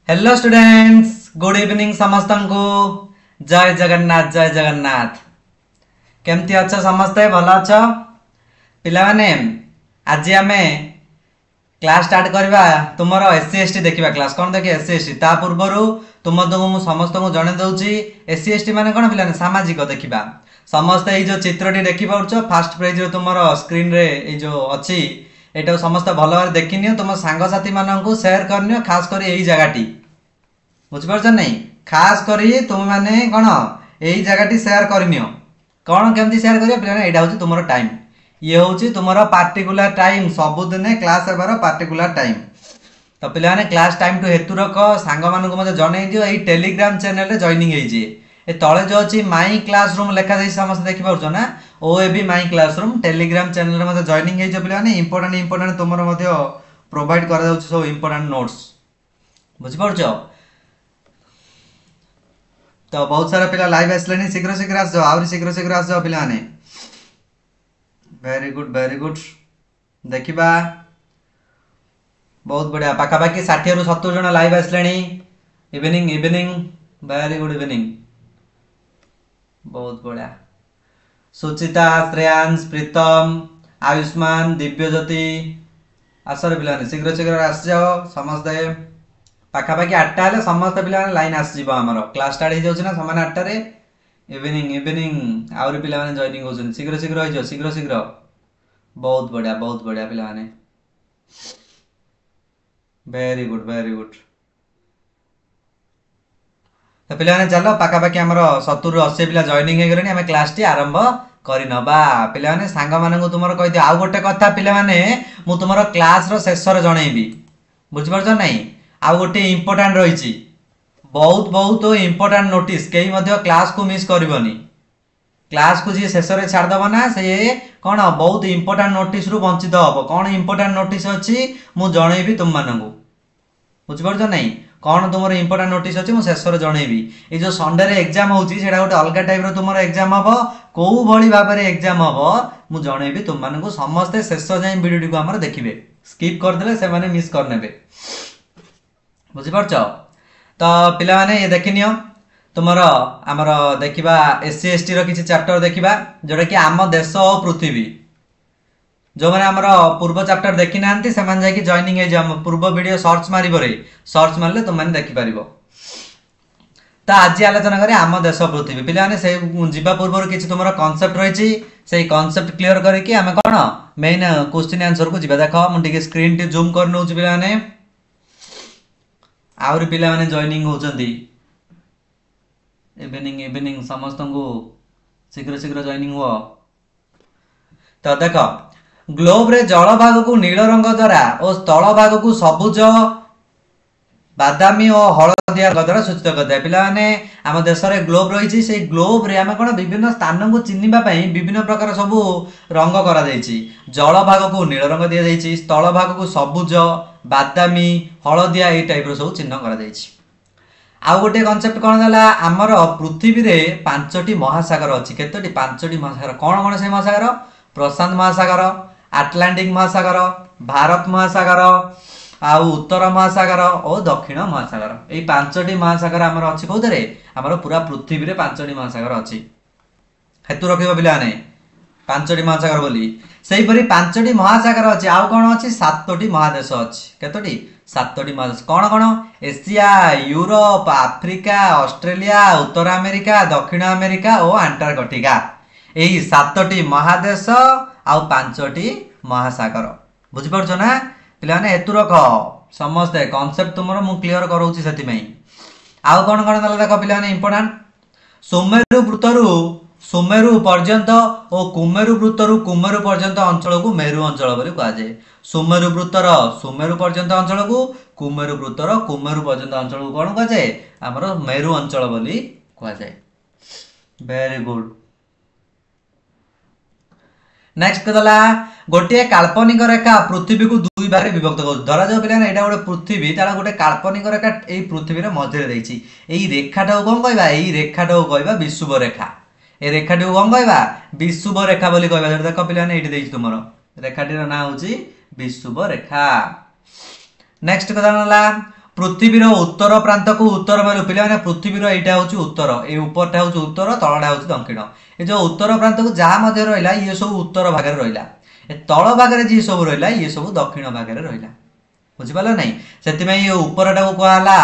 Hello students, good evening समस्त को। जय जगन्नाथ जय जगन्नाथ। केमती अच्छा समस्ते भल अच्छा पिला माने। आज आमे क्लास स्टार्ट करवा तुमर एससी एसटी देखिबा। क्लास कौन देखिए एससी एसटी। ता पूर्वरु तुम समस्त को जणे दउची एससी एसटी माने कोन पिला ने सामाजिक देखिबा। समस्त ए जो चित्रटी देखि पाउछ फर्स्ट पेज रे तुमर स्क्रीन रे ए जो अछि एटा समस्त भल भाबे देखिनियो। तुम सांग साथी मानन को शेयर करनियो, खास कर एई जगहटी बुझ पारछ नहीं। खास करी तुम माने कोन एई जगहटी शेयर करनियो। कोन केमती शेयर करियो पिला ने एटा होची तुमरो टाइम। ये होची तुमरो पार्टिकुलर टाइम, सब दिन क्लास हेबार पार्टिकुलर टाइम। तो पिला ने क्लास टाइम टू हेतु रख सांग मान को मते जणै दियो। एई टेलीग्राम चैनल रे जॉइनिंग हेई जे ए तळे जो अछि माई क्लासरूम लेखा देई समस्त देखि पाउछ ना। OAB my classroom Telegram channel रे मते जॉइनिंग हेई जे पिला ने इंपोर्टेंट तुमरो मते प्रोवाइड कर दउछ सब इंपोर्टेंट नोट्स बुझि पाउछ। तो बहुत सारा पिला लाइव आसले शीघ्र शीघ्र आस जाओ, आउरी शीघ्र आस जाओ पिला ने। वेरी गुड देखिबा। बहुत बढ़िया पाखापाखि 60 रु 70 जन लाइव आसले। Evening very good evening. बहुत बढ़िया। सुचिता, श्रेयांश, प्रीतम, आयुष्मान, दिव्यज्योति आसर पिला ने शीघ्र आस जाओ समस्त। पाखापाखि 8टा हेले समस्त पिला लाइन आस जीवो। हमर क्लास स्टार्ट हो जाउछ ना समान 8टा रे। इवनिंग आउरी पिला माने जॉइनिंग होछन। शीघ्र हो जाओ शीघ्र। बहुत बढ़िया पिला माने। Very good. तो पिला माने चलो पाखापाखि हमर 70 रु 80 पिला जॉइनिंग हे गलेनी। हमें क्लास टी आरंभ करि नबा। पिला माने सांग मानन को तुमरो कहि दियो। आ गोटे कथा पिला माने मु तुमरो क्लास रो शेष रे जणैबी बुझ परछ नहीं। आ गोटे इंपोर्टेंट रहिछि बहुत इंपोर्टेंट नोटिस। केही मध्य क्लास को मिस करबनी। क्लास को जी शेष रे छाड़ दबो ना से कोन बहुत इंपोर्टेंट नोटिस रु वंचित हबो। कोन इंपोर्टेंट नोटिस अछि मु जणैबी तुम मानन को बुझ परछ नहीं। कौन तुम इंपोर्टेंट नोटिस अच्छी मुझे शेष जनइबी। ये जो संडे रे एग्जाम होची सेटा गोटे अलग टाइप रो तुमरो एग्जाम हबो। को भली भाबरे एग्जाम हबो मु जनइबी तुम मानन को। समस्त शेष जाय वीडियो को हमर देखिबे। स्किप कर देले से माने मिस कर नेबे बुझि परछ। तो पिला माने ये देखिनियो तुमरो हमर देखिबा एससी एसटी रो किछि चैप्टर देखिबा जोटा कि आम देश और पृथ्वी। जो मैंने आमर पूर्व चैप्टर देखी ना से जाकि जॉइनिंग है पूर्व वीडियो सर्च सर्च मारे तुम मैंने देखिपर। तो आज आलोचना करें आम देश पृथ्वी। पिलाने से जीवा पूर्व किसी तुम कनसेप्ट रही से कनसेप्ट क्लियर करके आम कौन मेन क्वेश्चन आंसर को जीवा। देख मुझे स्क्रीन टी जूम कर नौ पाने आउरी पिला माने जॉइनिंग होचंदी। इवनिंग समस्त को शीघ्र जॉइनिंग हो। तो देख ग्लोब रे जल भाग को नील रंग द्वारा और स्थल भाग को सबुज बादामी और हलदिया रंग द्वारा सूचित करता है। पिला माने आम देश रे ग्लोब रही से ग्लोब रे आम कोन विभिन्न स्थान को चिन्हिबा पई विभिन्न प्रकार सब रंग करा जायछि। जल भाग को नील रंग दिया जायछि, स्थल भाग को सबुज बादामी हलदिया ए टाइप रो सब चिन्ह करा जायछि। आउ गोटे कॉन्सेप्ट कोन होला हमर पृथ्वी रे 5टी महासागर अछि। केतोटी 5टी महासागर कोन से महासागर? प्रशांत महासागर, आटलांटिक महासागर, भारत महासागर, आउ उत्तर महासागर और दक्षिण महासागर। ए 5टी महासागर हमर अछि कोदरे हमर पूरा पृथ्वी रे 5टी महासागर अछि। हेतु रखिबो पिला ने 5टी महासागर बोली। सेही परि 5टी महासागर अछि। आउ कोन अछि? 7टी महादेश अछि। केतोटी? 7टी महादेश कोन? एशिया, यूरोप, आफ्रिका, ऑस्ट्रेलिया, उत्तर अमेरिका, दक्षिण अमेरिका और अंटार्कटिका। एही 7टी महादेश आउ 5टी महासागर बुझि परछ ना पिला ने। हेतु रख समस्त कांसेप्ट तुमरो मु क्लियर करौछि सेति मई। आउ कोन दला देख पिला ने इंपोर्टेंट। सोमेरु वृत्तरु सोमेरु पर्यंत और कुमेरु वृत्तरु कुमेरु पर्यंत अंचल को मेरु अंचल बोली कहा जाय। सोमेरु वृत्तर सोमेरु पर्यंत अंचल को, कुमेरु वृत्तर कुमेरु पर्यंत अंचल को कोन कहा जाय? हमरो मेरु अंचल बोली कहा जाय। Very good. नेक्स्ट कदला गोटे काल्पनिक रेखा पृथ्वी को दुई भाग विभक्त कर। धरा जाओ पिला एटा गोटे पृथ्वी तारा गोटे काल्पनिक रेखा ए पृथ्वी रे मध्य रे देछि। एई रेखाटा कोन कहबा? एई रेखाटा कहबा विषुव रेखा। ए रेखाटी कोन कहबा? विषुव रेखा बोली कहबा। देख पिला ने एठी देछि तुमरो रेखाटी रो नाम होछि विषुव रेखा। नेक्स्ट कथा नला पृथ्वीर उत्तर प्रांत को उत्तर मेरु पे पृथ्वीर यहाँ हूँ उत्तर ये उपरटा हूँ उत्तर तलटा हूँ दक्षिण ये जो उत्तर प्रांत को जहाँ मध्य रहा ये सब उत्तर भाग रहा तल भागे जी सब रहा ये सब दक्षिण भागे रहा बुझिपाल ना से उपरटा को कहला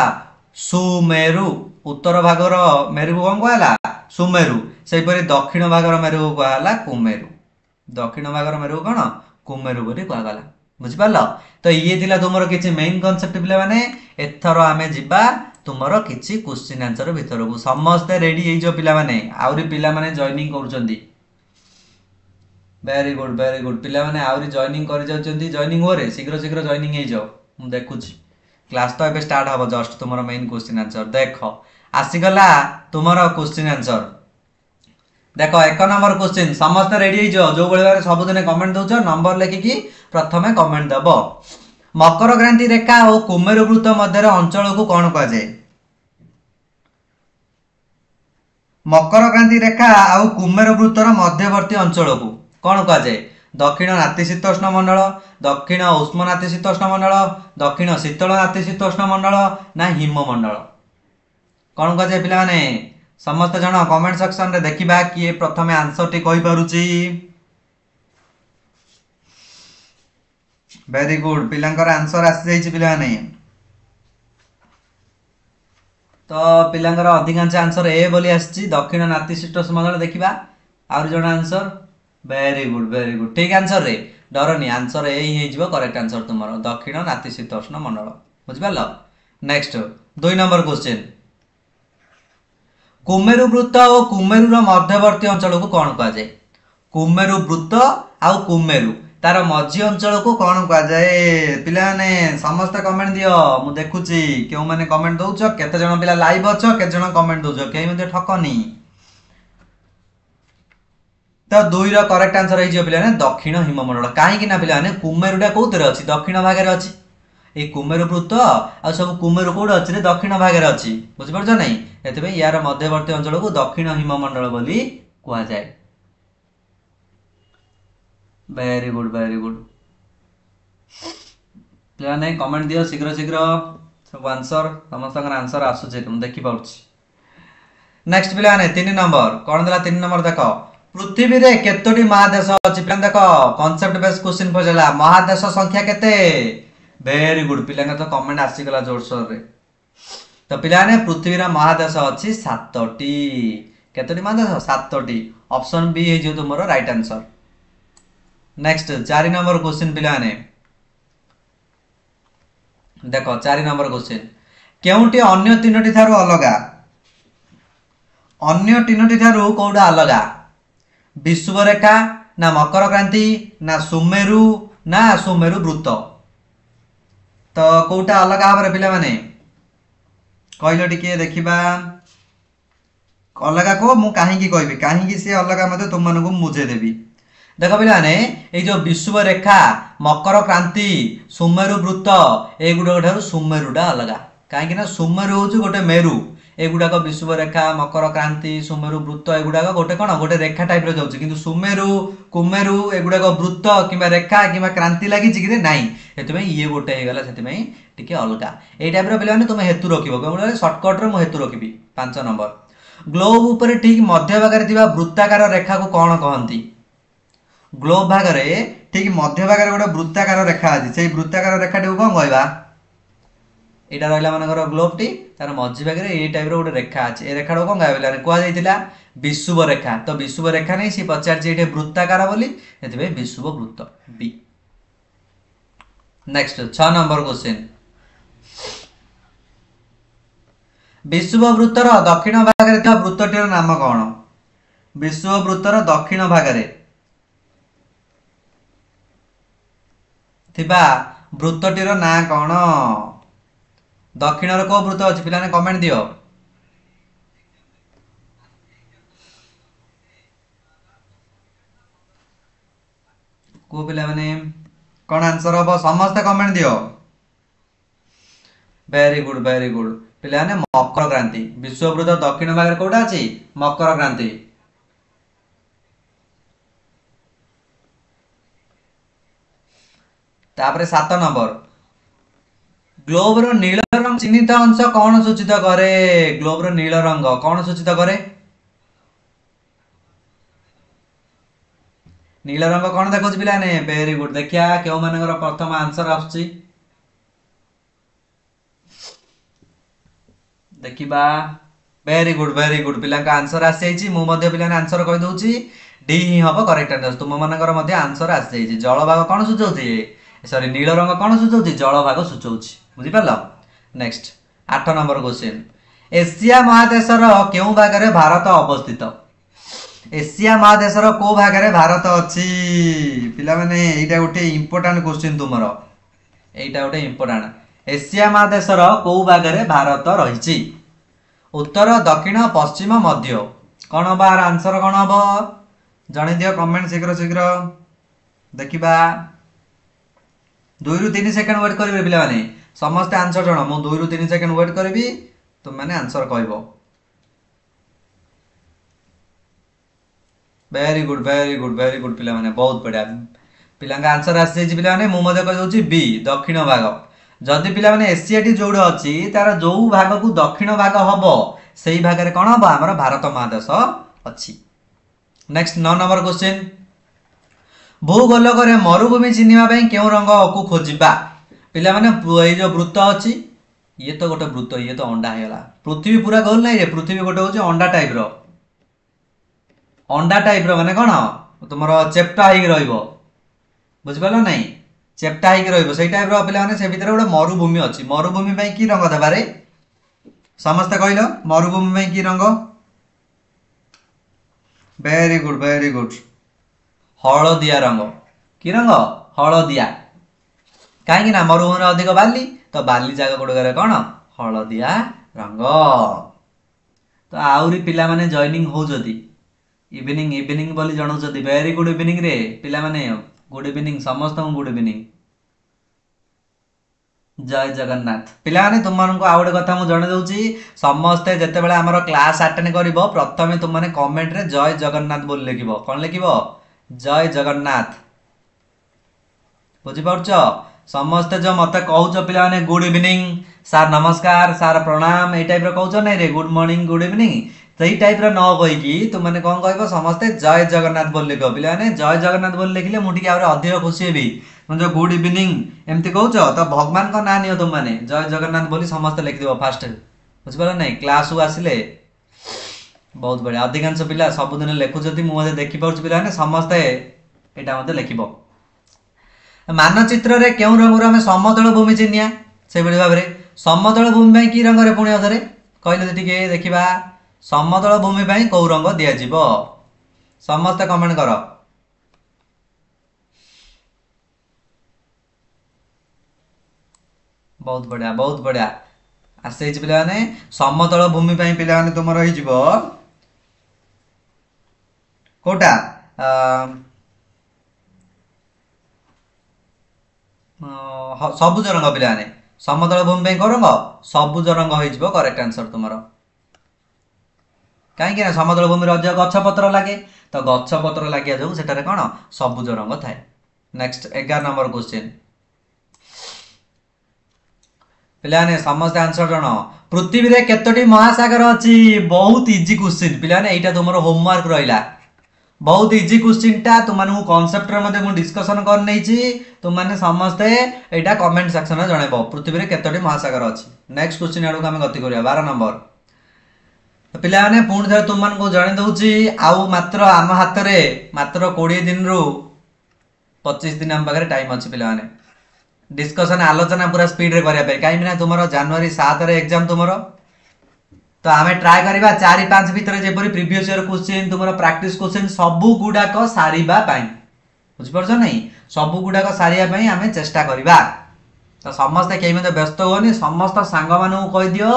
सुमेरु उत्तर भागर मेरु को कौन कहला सुमेरु से दक्षिण भागर मेरु को कहला कुमेरु दक्षिण भागर मेरु कौन कुमेरु बोली कहगला बुझिपाल तो ये थिला तुमर किछि मेन कांसेप्ट पिला माने एथर आमे जिबा तुमर किछि क्वेश्चन आंसर भीतर को समस्त रेडी हे जो पिला माने आउरी पिला माने जॉइनिंग करूचंदी वेरी गुड पिला माने आउरी जॉइनिंग करि जाउचंदी जॉइनिंग होरे शीघ्र शीघ्र जॉइनिंग हे जाओ मु देखुछि क्लास तो एबे स्टार्ट हबो जस्ट तुमर मेन क्वेश्चन आंसर देखो आसीगला तुमर क्वेश्चन आंसर देखो एक नंबर क्वेश्चन समस्त रेडी हो जो बेले सबुदिन कमेंट दौच नंबर लिखिकी प्रथमे कमेंट दब मकर क्रांति रेखा और कुमेरु वृत्त मध्य अंचल को कौन कहुए मकर क्रांति रेखा और कुमेरु वृत्तर मध्यवर्ती अंचल को कौन कहुए दक्षिण नातिशीतोष्ण मंडल दक्षिण उष्ण नातिशीतोष्ण मंडल दक्षिण शीतल नातिशीतोष्ण मंडल ना हिममंडल कौन कहुए पिला माने समस्त जन कमेंट सेक्शन रे देखिबा किए प्रथमे आंसर टी कहि पारुची वेरी गुड पिलांकर आंसर आसी जाइछि पिला नै तो पिलांकर अधिकांश आंसर ए बोली आछि दक्षिण नातिशीतोष्ण मंडल देखिबा और जण आंसर वेरी गुड ठीक आंसर रे डरनी आंसर ए ही हेजिबो करेक्ट आंसर तुमरो दक्षिण नातिशीतोष्ण मंडल बुझिपालो नेक्स्ट 2 नंबर क्वेश्चन कुमेरु वृत्त और कुमेरु मध्यवर्ती अंचल को कौन कहुए कुमेरु वृत्त आ कुमेरु तार मझी अंचल को कौन कहुए पिला ने समस्त कमेंट दियो मु देखुची क्यों माने कमेंट दउछ केते जण पिला लाइव अछ केते जण कमेंट दउछ केही मध्ये ठकनी तो 2 रो करेक्ट आंसर हे जियो पिला ने दक्षिण हिममंडल काहे कि ना पिला ने कुमेरुडा कोउतरे अछि दक्षिण भागे रे अछि ए कुमेरु वृत्त आ सब कुमेरु कोड अछि रे दक्षिण भागे रे अछि बुझि परछ नै एते में यार मध्यवर्ती अंचल को दक्षिण हिममंडल बोली कहा जाए वेरी गुड पिला नै कमेंट दियो शीघ्र शीघ्र सब आंसर समस्त आंसर आसु जे तुम देखि पाउछि नेक्स्ट पिला नै 3 नंबर कोन दला 3 नंबर देखो पृथ्वी रे केतोटी महादेश अछि पिला देखो कांसेप्ट बेस्ड क्वेश्चन पजला महादेश संख्या केते वेरी गुड पिला तो कमेंट आसी गला जोर सोर रे तो पिला ने पृथ्वी रा महादेश अछि 7टी केतोटी महादेश 7टी ऑप्शन बी हे जो तुमरो right answer next 4 number question पिला ने देखो 4 नंबर क्वेश्चन केउटी अन्य तीनोटी थारु अलगा अन्य तीनोटी थारु कोडा अलगा विषुवरेखा ना मकर क्रांति ना सुमेरु ना सुमेरु वृत्त तो कोटा अलग भाव पिला माने कहलो टिके देखिबा अलग को मु काहे की कहबी काहे की से अलग मते तुम मन को मुझे देबी देखो पिला माने ए जो विषुव रेखा मकर क्रांति सुमेरु वृत्त ए गुडा ठारू सुमेरुडा अलग काहे कि ना सुमेरु होछु गोटे मेरु एगुड़ाक विषुव रेखा मकर क्रांति सुमेरु वृत्त एगुड़ाक गोटे कौन गोटे रेखा टाइप रो जाउछि किंतु सुमेरु कुमेरु एगुड़ाक वृत्त किबा रेखा किबा क्रांति लागि छि कि नाही हेतु में ये गोटे हे गला सेति में टिके अलगा ए टाइप रो पिला माने तुम हेतु रखिबो कोन शॉर्टकट रे मु हेतु रखिबी 5 नंबर ग्लोब ऊपर ठीक मध्य भाग रे थिबा वृत्ताकार रेखा को कोन कहंती ग्लोब भाग रे ठीक मध्य भाग रे गोटे वृत्ताकार रेखा अछि सेही वृत्ताकार रेखा टी कोन कहबा एटा रहला मानकर ग्लोब टी तार मझी भाग रे ए टाइप रो गोटे रेखा अछि ए रेखा कोन गायबला कोआ जायतिला विषुव रेखा तो विषुव रेखा नै सी पचार जे एटे वृत्ताकार बोली एतबे विषुव वृत्त बी नेक्स्ट 6 नंबर क्वेश्चन विषुव वृत्तर दक्षिण भाग रे था वृत्तटीर नाम कोन विषुव वृत्तर दक्षिण भाग रे थिबा वृत्तटीर ना कोन दक्षिण रे को वृत्त अछि पिलाने कमेंट दियो को पिला माने कोन आंसर हो समस्त कमेंट दियो वेरी गुड पिला ने मकर क्रांति विश्व वृत्त दक्षिण भाग रे कोडा अछि मकर क्रांति तापरे 7 नंबर ग्लोब रो नील रंग चिन्हित अंश कौन सूचित करे? ग्लोब रो नील रंग कौन सूचित करे? नील रंग कौन देखो पिलाने? Very good. देखिया केउ मानकर प्रथम आंसर आछी देखिबा। वेरी गुड पिला का आंसर आसी जाइछि। मु मध्ये पिलाने आंसर कहि दउछि डी ही हबो करेक्ट आंसर। तुम मानकर मध्ये आंसर आसी जाइछि। जल भाग कौन सूचौछि? सॉरी नील रंग कौन सूचौछि? जल भाग सूचौछि। बुझि पारलो? Next 8 number question. एशिया महादेशर केउ भागरे भारत अवस्थित? एशिया महादेशर को भागरे भारत अछि? पिला माने एटा गोटे इंपोर्टेंट क्वेश्चन तुमरो। एटा गोटे इंपोर्टेंट। एशिया महादेशर को भागरे भारत रहिछि? उत्तर, दक्षिण, पश्चिम, मध्य। कौन बार आंसर कौन हम? जन दियो कमेंट शीघ्र शीघ्र देखिबा। 2 रु 3 सेकंड वेट करिवे पिला माने। समस्त आंसर जण मु 2 रु 3 सेकंड वेट करबी। तुम माने आंसर कहबो। वेरी गुड पिला माने बहुत बढ़िया। पिला का आंसर आसी जे पिला माने मु मध्ये कह दउची बी दक्षिण भाग। जदि पिला माने एशिया टी जोड़ अछि तार जो भाग को दक्षिण भाग हबो सेही भाग रे कोन हबो? हमर भारत महादेश अछि। Next 9 number question. भूगोलक रे मरुभूमि चिन्हिबा पई केउ रंग को खोजिबा? पिला माने ए जो वृत्त अछि ये तो गोटे वृत्त, ये तो अंडा हेला। पृथ्वी पूरा गोल नै रे। पृथ्वी गोटे होची अंडा टाइप रो। अंडा टाइप रो माने कोन? तुमरो चेप्टा हेक रहइबो। बुझि पालो नै? चेप्टा हेक रहइबो सेही टाइप रो पिला माने से भीतर गोटे मरुभूमि अछि। मरुभूमि पई की रंग देबा रे? समस्त कहिलो मरुभूमि पई की रंग? वेरी गुड हलदिया रंग। की रंग? हलदिया। कहीं ना मरुभूमि अधिक बाली तो बाली जागा गुड़े कौन? हलदिया रंग। तो आउरी पिला माने जॉइनिंग होउजदी इवनिंग इवनिंग बोली जणाउजदी। वेरी गुड इवनिंग रे पिला माने। गुड इवनिंग समस्त को गुड इवनिंग। जय जगन्नाथ। पिला माने तुम मानन को आ गोटे कथा मु जणे दउची। समस्त जते बेला हमर क्लास अटेंड करिवो प्रथमे तुम माने कमेंट रे जय जगन्नाथ बोल लिखिबो। कोन लिखिबो? जय जगन्नाथ। बुझी पाउछ? समस्त जो मत कहूच पिला माने गुड इवनिंग सार नमस्कार सार प्रणाम ए टाइप रो कहूच नै रे गुड मॉर्निंग गुड इवनिंग सही टाइप रो न कहि की तुम माने कोन कहबो? समस्त जय जगन्नाथ बोल लिखो। पिला माने जय जगन्नाथ बोल लिखिले मु ठीक आरो अधिक खुशी हेबी। तुम जो गुड इवनिंग एमती कहूच तो भगवान को ना नियो तुम माने जय जगन्नाथ बोली समस्त लिख दिबो फास्ट। बुझ पालो नै? क्लास को आसिले बहुत बढ़िया। अधिकांश पिला सब दिन लेखु जति मु मध्ये देखि पाउछ पिला माने समस्त एटा मध्ये लिखिबो। मानचित्र रे केउ रंग हमें समतल भूमि चिन्हिया? से बड़ी भाबरे समतल भूमि पई की रंग रे पुणी अधरे कहले टिके देखिबा। समतल भूमि पई को रंग दिया जिवो? समस्त कमेंट करो। बहुत बढ़िया आसे पिला माने समतल भूमि पई पिला माने तुम रही जिवो कोटा सबुज रंग। पिला माने समतल भूमि पई को रंग? सबुज रंग होई जिवो करेक्ट आंसर तुमरो। काहे कि ना समतल भूमि रे अधिक गछ पत्र लागे तो गछ पत्र लागिया जो सेटारे कोन? सबुज रंग थाए। Next 11 number question. पिला माने समस्त आंसर जण। पृथ्वी रे केतोटी महासागर अछि? बहुत इजी क्वेश्चन पिला माने एटा तुमरो होमवर्क रहिला। बहुत इजी क्वेश्चन टा तुम माने कांसेप्ट रे मध्ये मु डिस्कशन कर नै छी। तुम माने समस्त एटा कमेंट सेक्शन रे जणेबो पृथ्वी रे केतोटी महासागर अछि। नेक्स्ट क्वेश्चन आडो हम गति करिया 12 नंबर। तो पिला माने पूर्ण थर तुम मान को जणे दउची आउ मात्र आम हाथ रे मात्र 20 दिन रु 25 दिन हम पाखरे टाइम अछि पिला माने। डिस्कशन आलोचना पूरा स्पीड रे करिया पे काई बिना तुमरो जनवरी 7 रे एग्जाम तुमरो। तो आमे ट्राई करिबा 4-5 भीतर जेपरि प्रीवियस ईयर क्वेश्चन तुमरो प्रैक्टिस क्वेश्चन सबु गुडा को सारीबा पाई। बुझ परछ नै? सबु गुडा को सारिया पई आमे चेष्टा करिबा। तो समस्त केही मते व्यस्त होनी। समस्त सांग मानू कहि दियो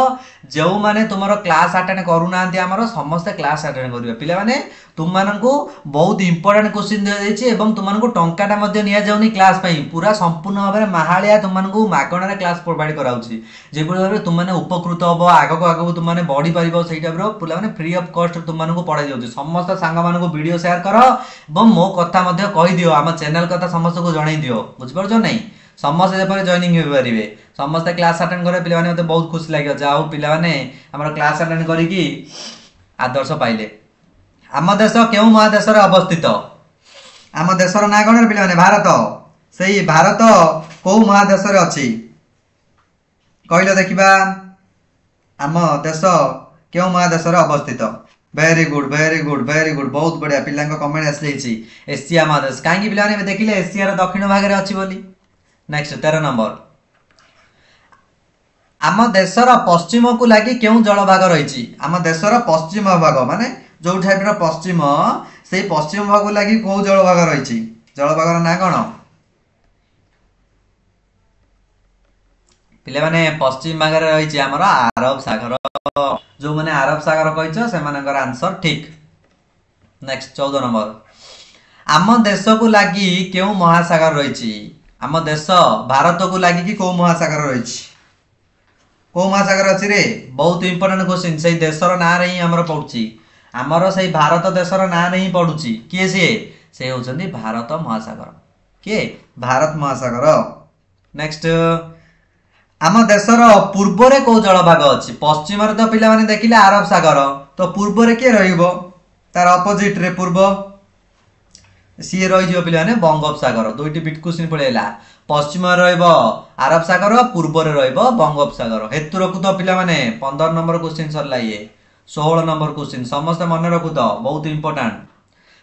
जो माने तुमरो क्लास अटेंड करू नांती हमरो समस्त क्लास अटेंड करिवे। पिला माने तुम माननकु बहुत इंपोर्टेंट क्वेश्चन दिया जायछि एवं तुम माननकु टंकाटा मध्ये निया जाउनी क्लास पई पूरा संपूर्ण भाबरे माहालिया तुम माननकु मागणा रे क्लास प्रोवाइड कराउछि। जे भाबरे तुम माने उपकृत हबो आगको आगको तुम माने बढ़ी परिबो सेही टाइप रो पिला माने फ्री ऑफ कॉस्ट तुम माननकु पढाई जाउछि। समस्त सांग माननकु वीडियो शेयर करो एवं मो कथा मध्ये कहि दियो। हम चैनल कथा समस्त को जणाई दियो। बुझ परछ नै? समस्त जेपरि जॉइनिंग हो परिबे समस्त क्लास अटेंड करे पिला माने मते बहुत खुशी लागियो जाओ पिला माने हमर क्लास अटेंड करी की आदर्श पाइले। आम देश केउ महादेश रे अवस्थित आम देशर ना कोन पिला माने भारत सेही भारत को महादेश रे अछि कहले देखिबा आम देश केउ महादेश रे अवस्थित। Very good very good very good बहुत बढ़िया पिला कमेंट आसी एशिया महादेश कहीं पिला देखिले एशिया दक्षिण भाग में अच्छी बोली। नेक्स्ट 13 नंबर आम देशर पश्चिम को लगी क्यों जलभाग रही आम देशर पश्चिम भाग माने जो टाइप पश्चिम से पश्चिम भाग को लगी कौ जलभाग रही जलभाग ना कौन पिले माने पश्चिम भाग में रही आमर अरब सागर जो मैंने अरब सागर कही से आंसर ठीक। नेक्स्ट 14 नंबर आम देश को लगी क्यों महासागर रही आम देश भारत को लगी कि कौ महासागर रही कौ महासागर अच्छी रे बहुत इंपोर्टेंट क्वेश्चन से देशर ना रे ही आमर पड़ुची आमर से भारत देशर ना नहीं पड़ुची किए से होचंदी भारत महासागर किए भारत महासागर। नेक्स्ट आम देशर पूर्व रे कौ जलभाग अच्छी पश्चिम रे तो पिला माने देखिले अरब सागर तो पूर्व रे के रहिबो तार अपोजिट रे पूर्व सी रही पिला माने बंगोपसागर दुईटी बिट क्वेश्चन पड़ेला पश्चिम रहिबो अरब सागर पूर्व रे रहिबो बंगोपसागर हेतु रखु तो पिला माने 15 नंबर क्वेश्चन सरला ये 16 नंबर क्वेश्चन समस्त मन रखु तो बहुत इंपोर्टेंट।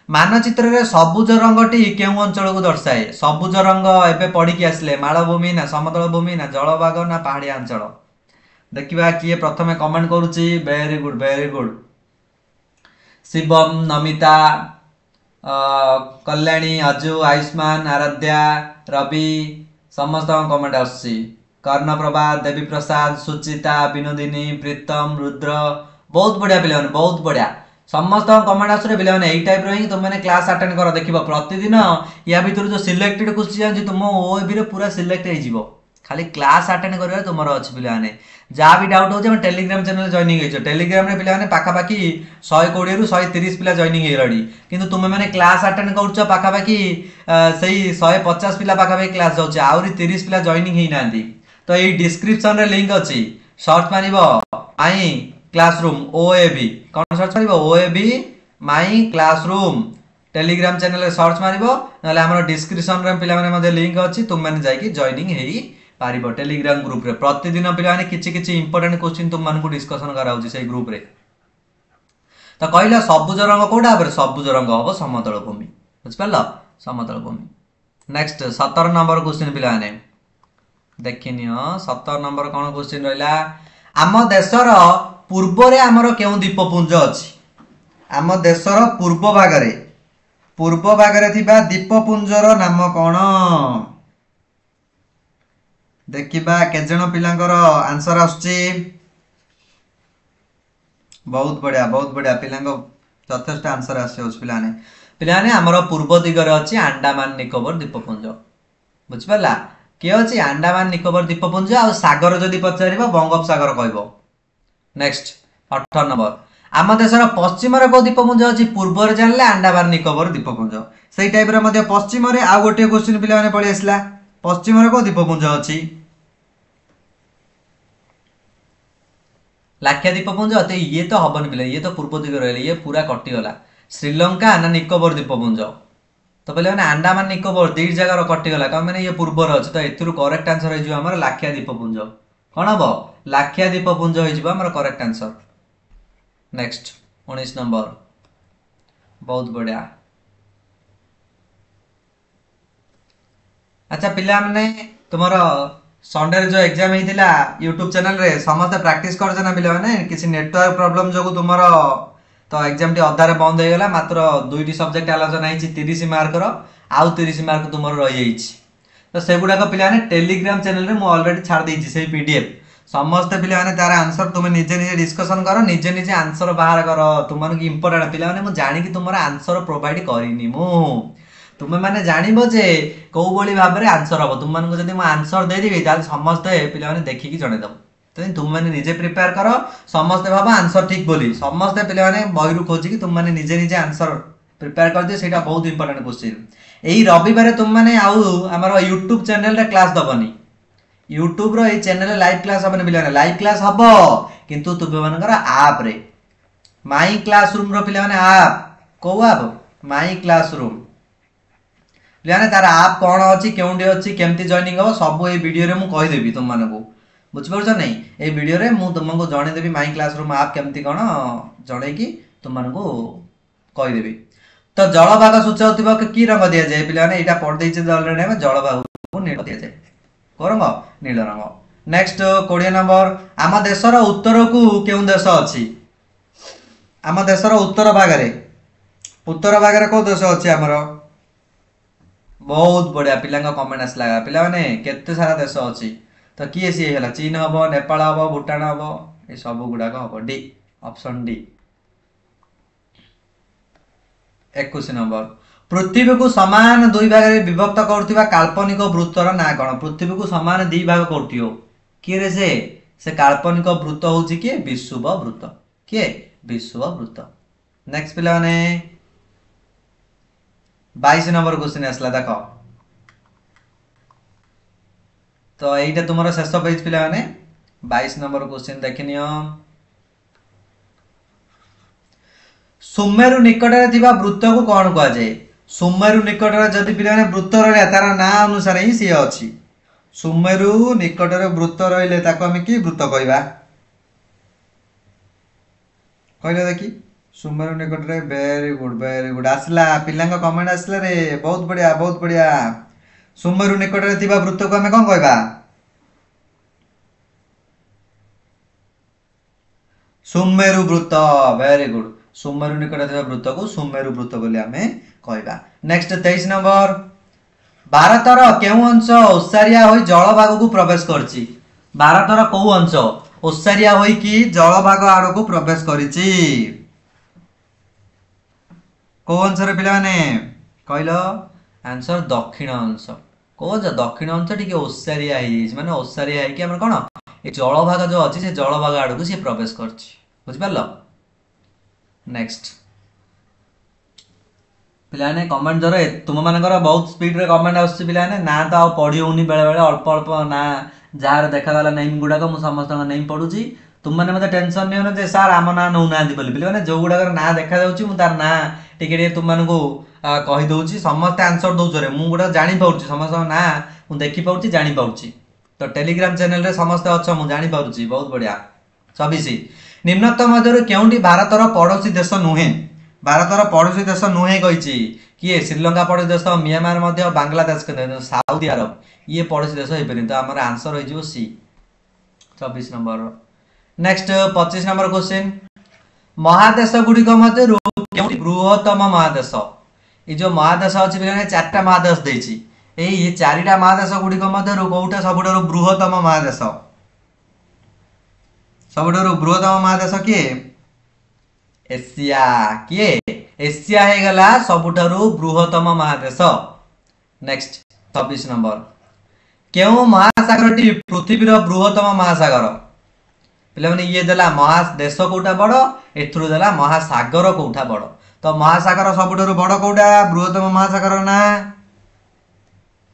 मानचित्र रे सबुज रंगटी केउ अंचल को दर्शाए सबुज रंग एबे पढ़ी के आसले मालभूमि ना समतल भूमि ना जलभाग ना पहाड़िया अंचल देखिबा किए प्रथमे कमेंट करूची वेरी गुड शिवम नमिता कल्याणी अजु आयुष्मान आराध्या रवि समस्त कमेंट आसी कर्णप्रभा देवी प्रसाद सुचिता विनोदिनी प्रीतम रुद्र बहुत बढ़िया पिला बहुत बढ़िया समस्त कमेंट आसरे पिला माने एई टाइप रही तुम मैंने क्लास अटेंड कर देखिबो प्रतिदिन या भीतर जो सिलेक्टेड क्वेश्चन जे तुम ओएबी रे पूरा सिलेक्ट हो जिवो खाली क्लास अटेंड करिवे तुमर अछि पिला माने जहाँ भी डाउट हो हम टेलीग्राम चैनल जॉइनिंग हो टेलीग्राम रे पिला माने पाखापाखी 120 रु 130 पिला जॉइनिंग हेलडी किंतु तुम मैंने क्लास अटेंड करूछ पाखापाखी सही 150 पिला पाखापाखी क्लास जाउछ आउरी 30 पिला जॉइनिंग हेई नांदी तो एई डिस्क्रिप्शन रे लिंक अछि सर्च मारिबो आई क्लासरूम ओएबी कौन सर्च मारिबो OAB my classroom Telegram channel रे सर्च मारिबो नले हमर डिस्क्रिप्शन रे पिला माने मध्ये लिंक अछि तुम माने जाई कि जॉइनिंग हेई पारिबो टेलीग्राम ग्रुप रे प्रतिदिन पिला माने किछि किछि इंपोर्टेंट क्वेश्चन तुम मानकु डिस्कशन कराउछि सेही ग्रुप रे तो कहला सबुज रंग कोडा पर सबुज रंग हबो समतल भूमि बुझ परला समतल भूमि। नेक्स्ट 17 नंबर क्वेश्चन पिला माने देखिनियो 17 नंबर कोन क्वेश्चन रहला आम देशर पूर्व रे हमर केउ द्वीपपुंज अछि आम देशर पूर्व भाग रे थिबा द्वीपपुंजर नाम कोन देखिबा केजन पिलांकर आंसर आछी बहुत बढ़िया पिलांको यथेष्ट आंसर आछी पिलाने हमर पूर्व दिगरे अछि अंडमान निकोबर द्वीपपुंज बुझ परला के अछि अंडमान निकोबर द्वीपपुंज आ सागर जदि पचारिबो बंगोपसागर कहबो। नेक्स्ट 18 नंबर आम देशर पश्चिम रे को द्वीपपुंज अछि पूर्व रे जानले अंडमान निकोबर द्वीपपुंज सेही टाइप रे मध्ये पश्चिम रे आ गोटे क्वेश्चन पिला माने पळि आसला पश्चिम रे को द्वीपपुंज अछि लाख्या द्वीपपुंज अते ये तो हबन पिला ये तो पूर्व दिग रहले ये पूरा कटि गला श्रीलंका ना निकोबर द्वीपपुंज तो पहले माने अंडमान निकोबर दी जगह रो कटि गला का माने ये पूर्व रो अछि तो एथुरु करेक्ट आंसर हे जो हमर लाख्या द्वीपपुंज कोन हबो लाख्या द्वीपपुंज हे जिवो हमर करेक्ट आंसर। नेक्स्ट 19 नंबर बहुत बढ़िया अच्छा पिला माने तुम्हारा संडे जो एग्जाम हेतिला YouTube चैनल रे समस्त प्रैक्टिस कर जना पिला माने किसी नेटवर्क प्रॉब्लम जो तुमरो तो एग्जाम टी अधारे बंद हो गला मात्र दुईटी सब्जेक्ट आलोचना हिची 30 मार्क रो आउ 30 मार्क तुमरो रहि जाईची तो सेगुडा को पिला माने टेलीग्राम चैनल रे मु ऑलरेडी छाड़ देइची से पीडीएफ समस्त पिला माने तार आंसर तुम निजे निजे डिस्कशन करो निजे निजे आंसर बाहर करो तुमन की इंपोर्टेंट पिला माने मु जानि कि तुमरा आंसर प्रोवाइड करिनी मु तुम मैंने जानव जे कौ भाई भाव में आंसर हम तुम मानक जब आंसर देदेवी समस्ते पिला देखिकी जनईदेव तो तुम मैंने निजे प्रिपेयर कर समस्ते भाव आंसर ठीक बोली समस्ते पिला बही खोजिकी तुम मैंने निजे निजे आंसर प्रिपेयर कर दियो सेटा बहुत इंपोर्टेंट क्वेश्चन एई रविवार तुम माने आउ हमर YouTube चैनल रे क्लास दबनी YouTube रो ए चैनल लाइव क्लास हबने पिलाने लाइव क्लास हबो किंतु तुबे मानकर ऐप रे माई क्लासरूम रो पिला माने ऐप को ऐप माई क्लासरूम पिलाने तार ऐप कोन अछि केउंडी अछि केमती जॉइनिंग हो सब ए वीडियो रे मु कहि देबी तुम मानको बुझ परछ नै ए वीडियो रे मु तुमको जणे देबी माई क्लासरूम ऐप केमती कोन जणे की तुम मानको कहि देबी तो जलभाग सूचाउतिबा की रंग दिया जाय पिला माने एटा पढ दैछे ऑलरेडी हम जलभाग को नील दिया जाय को रंग नील रंग नेक्स्ट 20 नंबर आम देशर उत्तर को केउ देश अछि आम देशर उत्तर भाग रे को देश अछि हमर बहुत बढ़िया पिला कमेंट आसला पिला माने केते सारा देश अछि तो किए सी हैला चीन हबो नेपाल हबो भूटान हबो ए सब गुडा हबो डी ऑप्शन डी 21 नंबर पृथ्वी को समान दुई भाग रे विभक्त करथिबा काल्पनिक वृत्तर ना कोन पृथ्वी को समान दी भाग करथियो के रे से काल्पनिक वृत्त होची के विषुव वृत्त के विषुव वृत्त नेक्स्ट पिला माने 22 नंबर क्वेश्चन आसला देखो तो एटा तुमरो शेष पेज पिला माने 22 नंबर क्वेश्चन देखिनियो सुमेरु निकट रे थिबा वृत्त को कोन कहआ जाय सुमेरु निकट रे जदी पिला माने वृत्त रे तार ना अनुसार ही से अछि सुमेरु निकट रे वृत्त रहिले ताको हम की वृत्त कहबा कहले देखि सुमेरु निकट रे वेरी गुड आसला पिलांग कमेंट आसला रे बहुत बढ़िया सुमेरु निकट रे थिबा वृत्त को हम कोन कहबा सुमेरु वृत्त वेरी गुड सुमेरु निकट थिबा वृत्त को सुमेरु वृत्त बोली हमें कहबा नेक्स्ट 23 नंबर भारतर केउ अंश ओसारिया होई जलभाग को प्रवेश करछि भारतर को अंश ओसारिया होई कि जलभाग आड़ को प्रवेश करिछि को अंश रे पिला माने कहलो आंसर दक्षिण अंश को जो दक्षिण अंश टिके ओसारिया है माने ओसारिया है कि हमर कोन ए जलभाग जो अछि से जलभाग आड़ को से प्रवेश करछि बुझ परलो नेक्स्ट पिलाने कमेंट जरे तुम मानकर बहुत स्पीड रे कमेंट आछी पिलाने ना तो आ पढी होनी बेले बेले अल्प अल्प ना जार देखा गला नेम गुडा को मु समस्त नेम पढुची तुम माने मते टेंशन नै होना जे सर आम ना नौ ना दी बोली पिलाने जो गुडा ना देखा जाउची मु तार ना टिके तुम मानको कहि दउची समस्त आंसर दउ जरे मु गुडा जानि पाउची समस्त ना मु देखि पाउची जानि पाउची तो टेलीग्राम चैनल रे समस्त अच्छा मु जानि पाउची बहुत बढ़िया 26 निम्नतम मध्यरु केउंडी भारतर पड़ोसी देश नुहे भारतर पड़ोसी देश नुहे कहिछि किए श्रीलंका पड़ोसी देश म्यांमार मध्य बांग्लादेश के साउदी अरब ये पड़ोसी देश हे परिन तो हमर आंसर होई जिवो सी 24 नंबर नेक्स्ट 25 नंबर क्वेश्चन महादेश गुडी को मध्यरु केउंडी बृहत्तम महादेश ए जो महादेश अछि बिना चारटा महादेश देछि एई चारिटा महादेश गुडी को मध्यरु कोउटा सबडरो बृहत्तम महादेश सबडरो बृहत्तम महादेश किए एशिया किए एशिया हे गला सबुठारु बृहत्तम महादेश नेक्स्ट 26 नंबर केउ महासागर टी पृथ्वी रो बृहत्तम महासागर पिला माने ये देला महादेश कोटा बड़ एथुरु देला महासागर कोटा बड़ तो महासागर सबुठारु बड़ कोटा बृहत्तम महासागर ना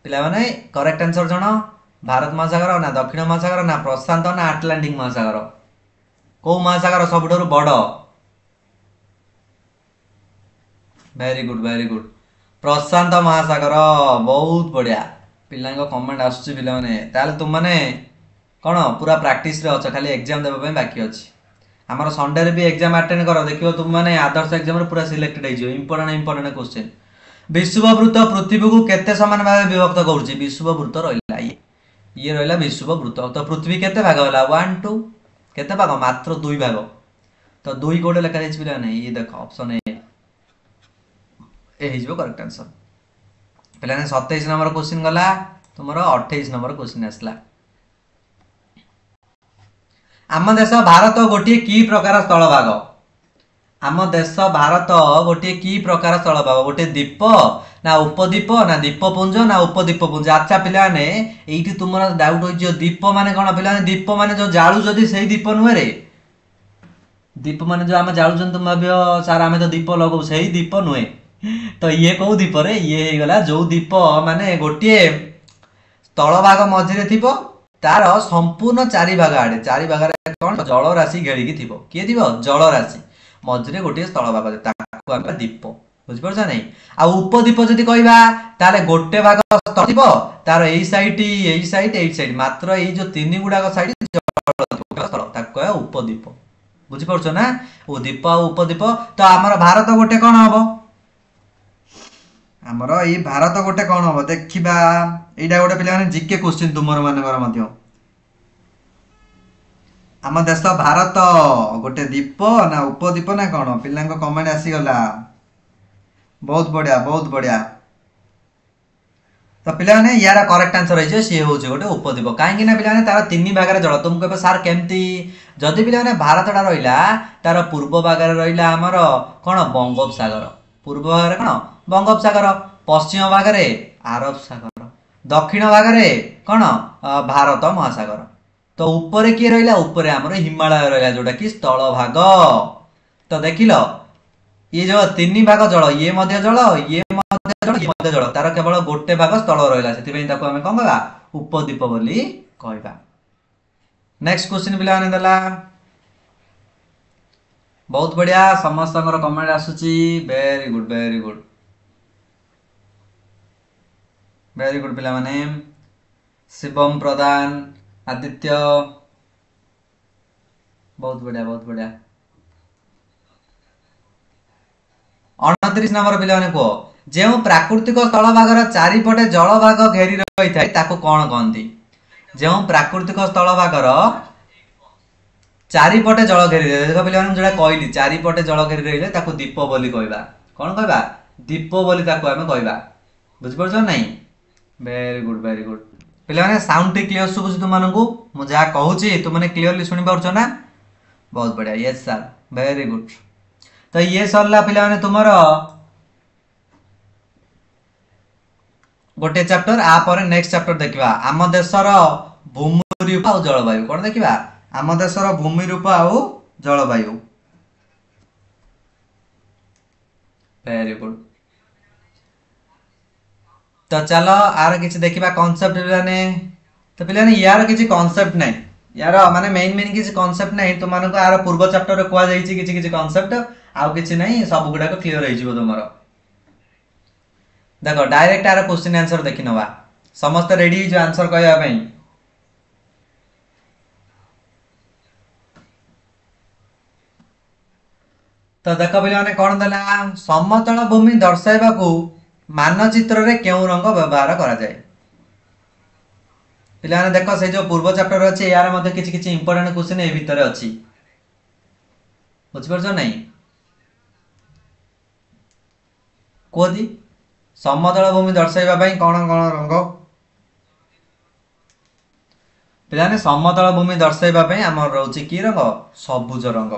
पिला माने करेक्ट आंसर जणो भारत महासागर ना दक्षिण महासागर ना प्रशांत ना अटलांटिक महासागर को महासागर सबुठारु बड़ वेरी गुड प्रशांत महासागर बहुत बढ़िया पिला कमेंट आसुची पिला माने ताले तुम माने कोन पूरा प्रैक्टिस रे अछ खाली एग्जाम देबा पय बाकी अछि हमर संडे रे भी एग्जाम अटेंड करो देखियो तुम माने आदर्श एग्जाम रे पूरा सिलेक्टेड हो जियो इंपोर्टेंट क्वेश्चन विषुववृत्त पृथ्वी को केते समान भाग विभक्त करूची विषुववृत्त रहला ये रहला विषुववृत्त तो पृथ्वी केते भाग होला 1 2 केते भाग मात्र 2 भाग तो 2 कोडे लेखा जाय पिला नै ये देखो option A A correct answer पहले 27 नंबर क्वेश्चन गला तुमरो 28 नंबर क्वेश्चन आसला आम देश भारत गोटे की प्रकार स्थल भाग आम देश भारत गोटे की प्रकार स्थल भाग गोटे द्वीप ना उपद्वीप ना द्वीपपुंज ना उपद्वीपपुंज अच्छा पिला ने एठी तुमरो डाउट हो जो द्वीप माने कोन पिला ने द्वीप माने जो जाळू जदी सेही द्वीप नुहे रे द्वीप माने जो आम जाळू जन तुम भाबियो सर आमे तो द्वीप लगो सेही द्वीप नुहे तो ये कौ द्वीप रे ये गला जो द्वीप माने गोटे तल भाग मझिरे थिबो तार संपूर्ण चारि भाग आड़े चारि भाग कौन जल राशि घेरिकी थिबो किए थिबो जल राशि मझिरे गोटे स्थल भाग ताकू आमे द्वीप बुझि परछ नै आ उपद्वीप जदि कहबा ताले गोटे भाग स्थल थिबो तार एई साइड मात्र एई जो तीन गुडा साइड जल स्थल ताकू कहबा उपद्वीप बुझि परछ ना ओ द्वीप आ उपद्वीप तो हमर भारत गोटे कोन हबो हमर ई भारत गोटे कोन हबो देखिबा एइडा गोटे पिला माने जीके क्वेश्चन तुमर मानकर मध्य आम देश भारत गोटे द्वीप ना उपद्वीप ना कौन पिला कमेंट आसीगला बहुत बढ़िया तो पिला ने यार करेक्ट आंसर है सी हूँ गोटे उपद्वीप कहीं पिला तार तीन भाग जल तुम कह सार केमती जदि पिला भारत रहा तार पूर्व भाग रहा आमर कौन बंगोपसागर पूर्व भाग कौन बंगोपसागर पश्चिम भाग आरब सागर दक्षिण भाग कौन भारत महासागर तो ऊपर किए रहा ऊपर आमर हिमालय रहा जोटा कि स्थल भाग तो देख लो ये जो तीन भाग जल ये मध्य जल ये मध्य जल तार केवल गोटे भाग स्थल रहा से कौन कहवा उपद्वीप बोली कहवा नेक्स्ट क्वेश्चन पिला देला बहुत बढ़िया समस्त कमेंट आसुची वेरी गुड पिला माने शिवम प्रधान आदित्य बहुत बढ़िया 29 नंबर पिला माने को जे प्राकृतिक स्थल भागर चारिपटे जल भाग घेरी रही था ताको कौन कहती जो प्राकृतिक स्थल भागर चारिपटे जल घेरी देख पिला जोड़ा कहली चारिपटे जल घेरी रही ताको द्वीप बोली कहबा कौन कहबा द्वीप बोली ताको आमे कहबा बुझ परछ नै वेरी गुड पिला माने साउंड टी क्लियर सुबुची तुम मानकू मु जा कहूची तुम माने क्लियरली सुनि परछ ना बहुत बढ़िया यस सर वेरी गुड तो ये सरला पिला माने तुमरो गोटे चैप्टर आ पर नेक्स्ट चैप्टर देखिबा आम देशर भूमि रूप आ जलवायु कोन देखिबा आम देशर भूमि रूप आ जलवायु वेरी गुड तो चलो आर किछि देखिबा कांसेप्ट पिलाने तो पिलाने यार किछि कांसेप्ट नै यार माने मेन किछि कांसेप्ट नै तुम मानको आर पूर्व चैप्टर रे कोआ जाईछि किछि कांसेप्ट आउ किछि नै सब गुडा को क्लियर होई जिवो तुमरो देखो डायरेक्ट आर क्वेश्चन आंसर देखि नवा समस्त रेडी जो आंसर कहया पई तो देखो पिला माने कोन देला समतल भूमि दर्शाइबा को मानचित्र रे केउ रंग व्यवहार करा जाए पिला माने देखो से जो पूर्व चैप्टर अछि यार मध्ये किछि इंपोर्टेंट क्वेश्चन ए भीतर अछि बुझ परछ नै कोदी समतल भूमि दर्शाइबा पई कोन रंग पिला ने समतल भूमि दर्शाइबा पई हमर रहउछि की रंग सबुज रंग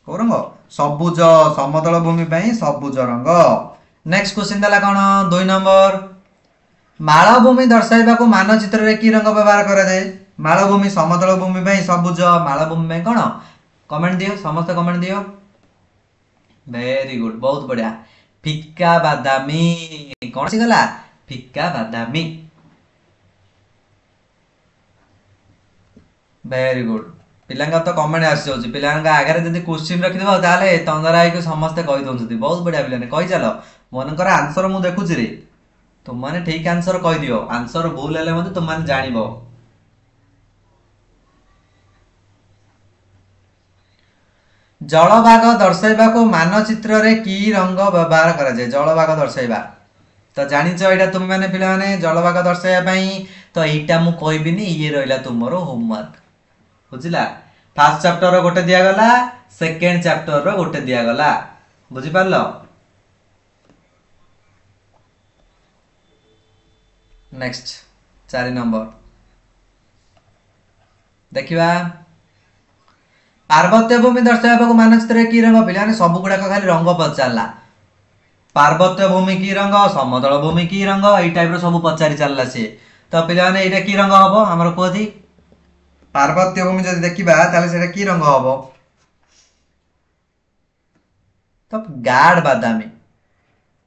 को रंग सबुज समतल भूमि पई सबुज रंग नेक्स्ट क्वेश्चन दला कोन 2 नंबर मालभूमि दर्शाइबा को मानचित्र रे की रंग व्यवहार करा जाए मालभूमि समतल भूमि पई सबुज मालभूमि पई कोन कमेंट दियो समस्त कमेंट दियो वेरी गुड बहुत बढ़िया फिक्का बादामी कौन सी गला फिक्का बादामी वेरी गुड पिलांगा तो कमेंट आसी जाउची पिलांगा आगे जदी क्वेश्चन रखि देबो ताले तंदराई को समस्त कहि दोंती बहुत बढ़िया पिलाने कहि चलो मनकर आंसर मु देखुची रे तुम माने ठीक आंसर कहि दियो आंसर भूल हेले मते तुम माने जानिबो जलभाग दर्शाइबा को मानचित्र रे की रंग व्यवहार करा जाय जलभाग दर्शाइबा तो जानिछ एटा तुम माने पिला माने जलभाग दर्शाइबा पई तो एटा मु कहबिनी ये रहला तुमरो होमवर्क बुझिला फर्स्ट चैप्टर रो गोटे दिया गला सेकंड चैप्टर रो गोटे दिया गला बुझि पारलो नेक्स्ट 4 नंबर देखिबा पार्वत्य भूमि दर्शाइबा को मानचित्र रे की रंग पिलाने सब गुडा को खाली रंग पचारला पार्वत्य भूमि की रंग समतल भूमि की रंग एई टाइप रो सब पचारि चलला से तो पिलाने एटा की रंग हबो हमर कोथि पार्वत्य भूमि जदि देखिबा ताले सेटा की रंग हबो तो गाढ़ बादामी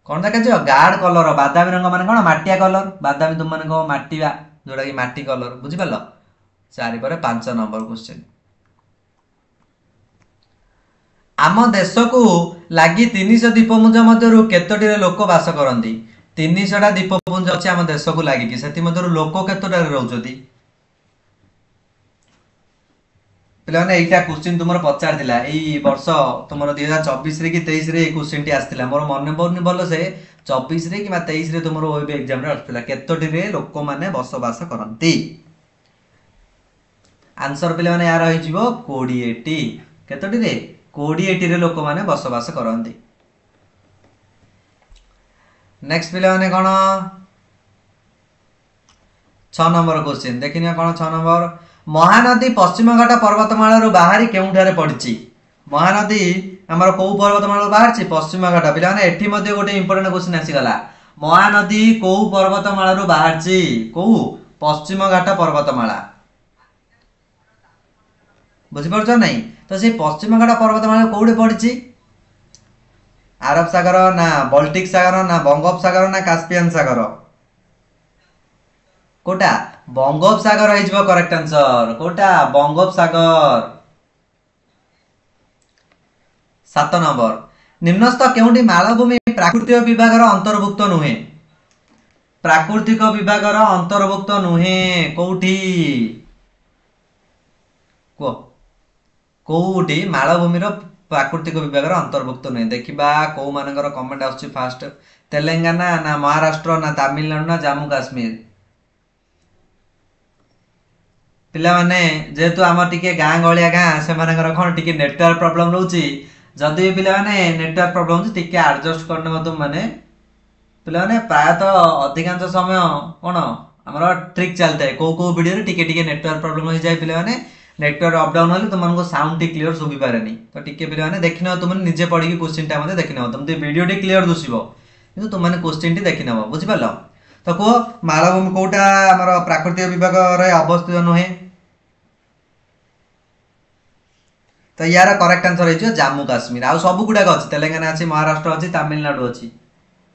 कौन देखा गार्ड कलर बादामी रंग मान कौन माटिया कलर बादामी तुम मान माटिया जोटा कि माटी कलर बुझिपार 4 पर 5 नंबर क्वेश्चन आम देश को लगी 300 द्वीपपुंज मध्य केतोटी लोक बास करती 300टा द्वीपपुंज अच्छी आम देश को लगिकी से लोक केतोटा रोचती पे यहीटा क्वेश्चन तुम पचार वर्ष तुम 2024 कि 23 क्वेश्चन टी आसाला मोर मन पड़नी भल से 24 कि 23 तुम एग्जाम आसाला केतोटी लोक मैंने बसवास करती आंसर पे यार हो 20टी केतोटी 20टी लोक मैंने बसवास करती नेक्स्ट पे कौन 6 नंबर क्वेश्चन देखिए कौन 6 नंबर महानदी पश्चिम घाट पर्वतमाला बाहरी केउठारे पड़ी महानदी आमर कौ पर्वतमाला बाहर पश्चिम घाट पे एटी गोटे इंपोर्टेंट क्वेश्चन आसीगला महानदी कौ पर्वतमाला बाहर कौ पश्चिम घाट पर्वतमाला बुझीपार नहीं तो से पश्चिम घाट पर्वतमाला कौटे पड़ी आरब सागर ना बाल्टिक सागर ना बंगोपसागर ना कास्पियन सागर कोटा बंगोपसागर हो correct answer Kota Bangopsagar 7 number निम्नस्थ केउंटी मालभूमि प्राकृतिक विभाग अंतर्भुक्त नुहे प्राकृतिक विभाग अंतर्भुक्त नुहे कौटी कौटी मालभूमि प्राकृतिक विभाग अंतर्भुक्त नुहे देखा कौ मानकर कमेंट आसुची फास्ट तेलंगाना ना महाराष्ट्र ना तमिलनाडु ना जम्मू काश्मीर पिला माने जेहेतु आम टिके गाँ गलिया गाँ से कौन टिके नेटवर्क प्रॉब्लम रोची जदि पिला माने नेटवर्क प्रॉब्लम होची टिके एडजस्ट करने तुम माने पिला माने प्रायतः अधिकांश समय कौन हमर ट्रिक चलता है को वीडियो टिके टिके नेटवर्क प्रॉब्लम हो जाए पिला माने नेटवर्क अप डाउन होले तुमको साउंड टी क्लियर सुबि पारेनी तो टिके पिला माने देखिन तुम निजे पढ़ी क्वेश्चन टा मते देखिन तुम वीडियो टी क्लियर दुसिबो किंतु तुम माने क्वेश्चन टी देखिन बुझि पारलो तो को मालभूमि कोटा हमर प्राकृतिक विभाग रे अवस्थित नहे तो यार करेक्ट आंसर है जम्मू काश्मीर आउ सब गुड़ाक अच्छी तेलंगाना अच्छी महाराष्ट्र अच्छी तमिलनाडु अच्छी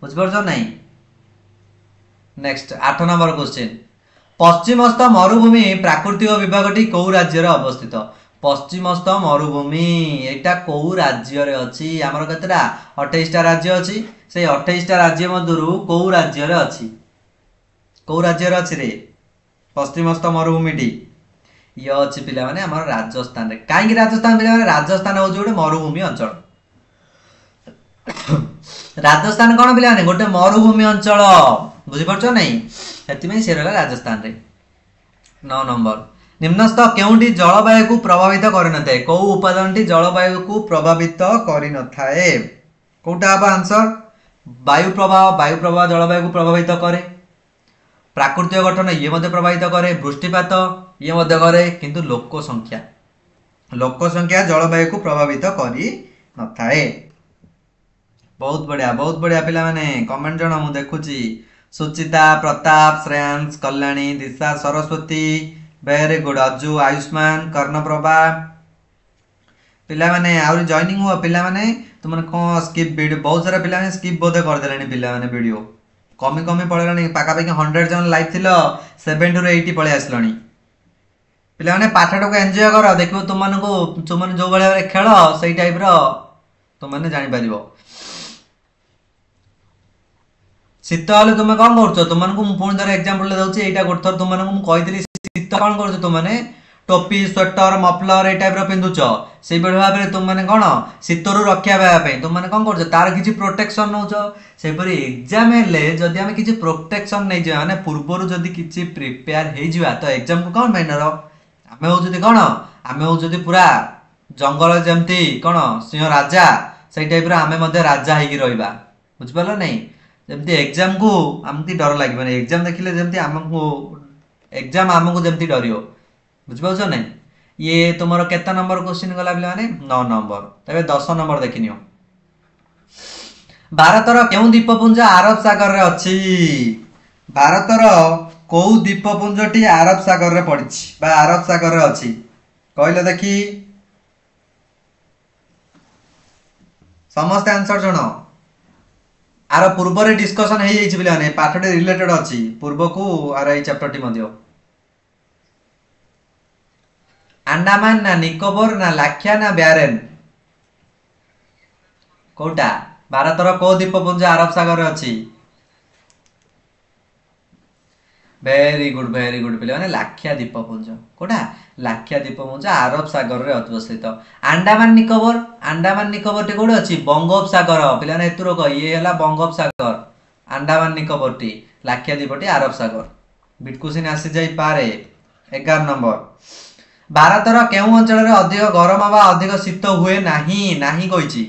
बुझिपार नहीं नेक्स्ट 8 नंबर क्वेश्चन पश्चिमस्थ मरुभूमि प्राकृतिक विभाग कौ राज्य अवस्थित पश्चिमस्थ मरुभूमि एटा कौ राज्य अच्छी आमर केतटा 28टा राज्य अच्छी से 28टा राज्य मध्य कौ राज्य अच्छी कौ राज्य अच्छी रे पश्चिमस्थ मरुभूमि टी ये अच्छी पिला माने हमर राजस्थान रे काई राजस्थान पिला माने राजस्थान हो गोटे मरुभूमि अंचल राजस्थान कौन पिला माने गोटे मरुभूमि अंचल बुझी परछो नहीं सेति से रहला राजस्थान रे 9 नंबर निम्नस्थ केउंटी जलवायु को प्रभावित करि नथाय को उपादानटी जलवायु को प्रभावित करि नथाय कोटा बा आंसर वायु प्रभाव जलवायु को प्रभावित करे प्राकृतिक गठन ये मध्य प्रभावित करे वृष्टिपात ये मध्य करे किंतु लोक संख्या जलवायु को प्रभावित करी नथाए बहुत बढ़िया पिला माने कमेंट जण मु देखुची सुचिता प्रताप श्रेयांश कल्याणी दिशा सरस्वती वेरी गुड अजु आयुष्मान कर्णप्रभा पिला माने आउरी जॉइनिंग हुआ पिला माने तुमने कौन स्किप वीडियो बहुत सारा पिला माने स्किप बोधे कर देलानी पिला माने वीडियो कमी पड़ेलानी पाखापाखि 100 जन लाइव थिलो 70 टू 80 पळे आसलानी पिला माने पाठटा को एन्जॉय करो देखो तुम जो भाई खेल से टाइप तुमने जापर शीत हेल्ले तुम कौन कर तुमको पुणी थर एक्जामपल दूसरी यहाँ गोटे थर तुमको कही शीत कौन कर तुमने टोपी स्वेटर मफलर ये टाइप पिंधुच से भाव में तुमने कौन शीतर रक्षा पाई तुमने कौन कर तार किसी प्रोटेक्शन नौच से एग्जाम जदि आम किसी प्रोटेक्शन नहीं जाए पूर्वर जदि किसी प्रिपेयर हो तो एग्जाम को कौन मैनर आम हूँ कौन आम हूँ पूरा जंगल जमती कौन सिंह राजा से टाइप आम राजा हो बुझिपार नहीं जमती एग्जाम को आमती डर लगे एग्जाम देखिले जमती आमको एग्जाम आमको जमती डर बुझिपार नहीं ये तुम केते नंबर क्वेश्चन गला पे 9 नंबर तबे 10 नंबर देखिनियो भारतर केउ द्वीपपुंज अरब सागर रे अछि भारतर कौ द्वीपपुंजटी अरब सागर रे पड़िछि बा अरब सागर रे अछि कहले देखी समस्त आंसर जणो आर पूर्व डिस्कसन हो जाइए पिलाने पाठटी रिलेटेड अच्छी पूर्व को आर ये चैप्टर टी अंडमान ना निकोबर ना लाख्या ना ब्यारेन कोटा भारतर को द्वीपपुंज अरब सागर अच्छी वेरी गुड पे लाख्या द्वीपपुंज कोटा लाख्या द्वीपपुंज अरब सागर रे अवस्थित अंडमान निकोबर टी कोड अछि बंगोपसागर पे एतुरक ये हला बंगोपसागर अंडमान निकोबर टी लाख्या द्वीप टी अरब सागर बिटकुसिन आसी जाई पारे 11 नंबर भारतर केउ अंचल रे अधिक गरम बा अधिक शीत हुए नाही नाही कहिछि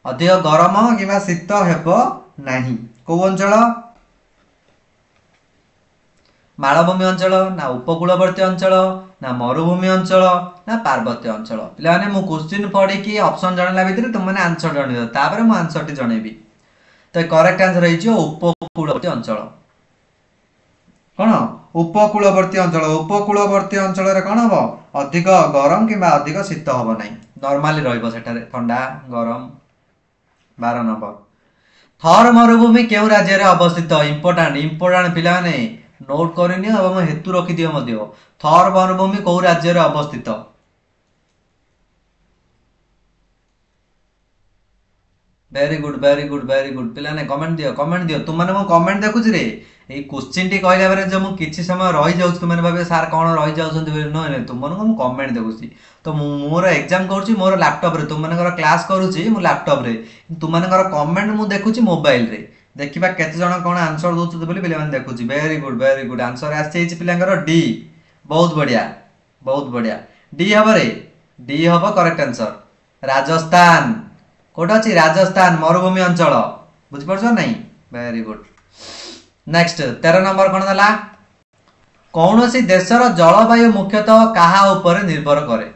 अधिक गरम किबा शीत हेबो नाही को अंचल मालभूमि अंचल ना उपकूलवर्ती अंचल ना मरुभूमि अंचल ना पार्वत्य अंचल पे मु क्वेश्चन पढ़ी कि ऑप्शन जनला भितर तुमने आंसर जन तापर मु आंसर टी जनइबी तो करेक्ट आंसर रही उपकूलवर्ती अंचल कौन उपकूलवर्ती अंचल रे कौन हम अधिक गरम कि अधिक शीत हम ना नॉर्मली रहिबो सेठारे ठंडा गरम 12 नंबर थर मरुभूमि केउ राज्य रे अवस्थित इंपोर्टेंट पिलाने नोट करनी और हेतु रखिदियो मध्य थर मरुभूमि कौ राज्य रे अवस्थित वेरी गुड पिलाने कमेंट दियो तुम माने मो कमेंट देखुछ रे ए क्वेश्चन टी कहला बारे जो मु किछि समय रहि जाउछ तुम माने भाबे सर कोन रहि जाउछन न तुम माने मु कमेंट देखुछि तो मोर एग्जाम करूछि मोर लैपटॉप रे तुम माने क्लास करूछि मु लैपटॉप रे तुम माने कमेंट मु देखुछि मोबाइल रे देखिबा केते जण कोन आंसर दोछ बोली पिले माने देखुछि वेरी गुड आंसर आछै पिलांगर डी बहुत बढ़िया डी हबो रे डी हबो करेक्ट आंसर राजस्थान कोटा अछि राजस्थान मरुभूमि अंचल बुझि परछो नै वेरी गुड नेक्स्ट 13 नंबर कोन दला कौनसी देशर जलवायु मुख्यतः कहा ऊपर निर्भर करे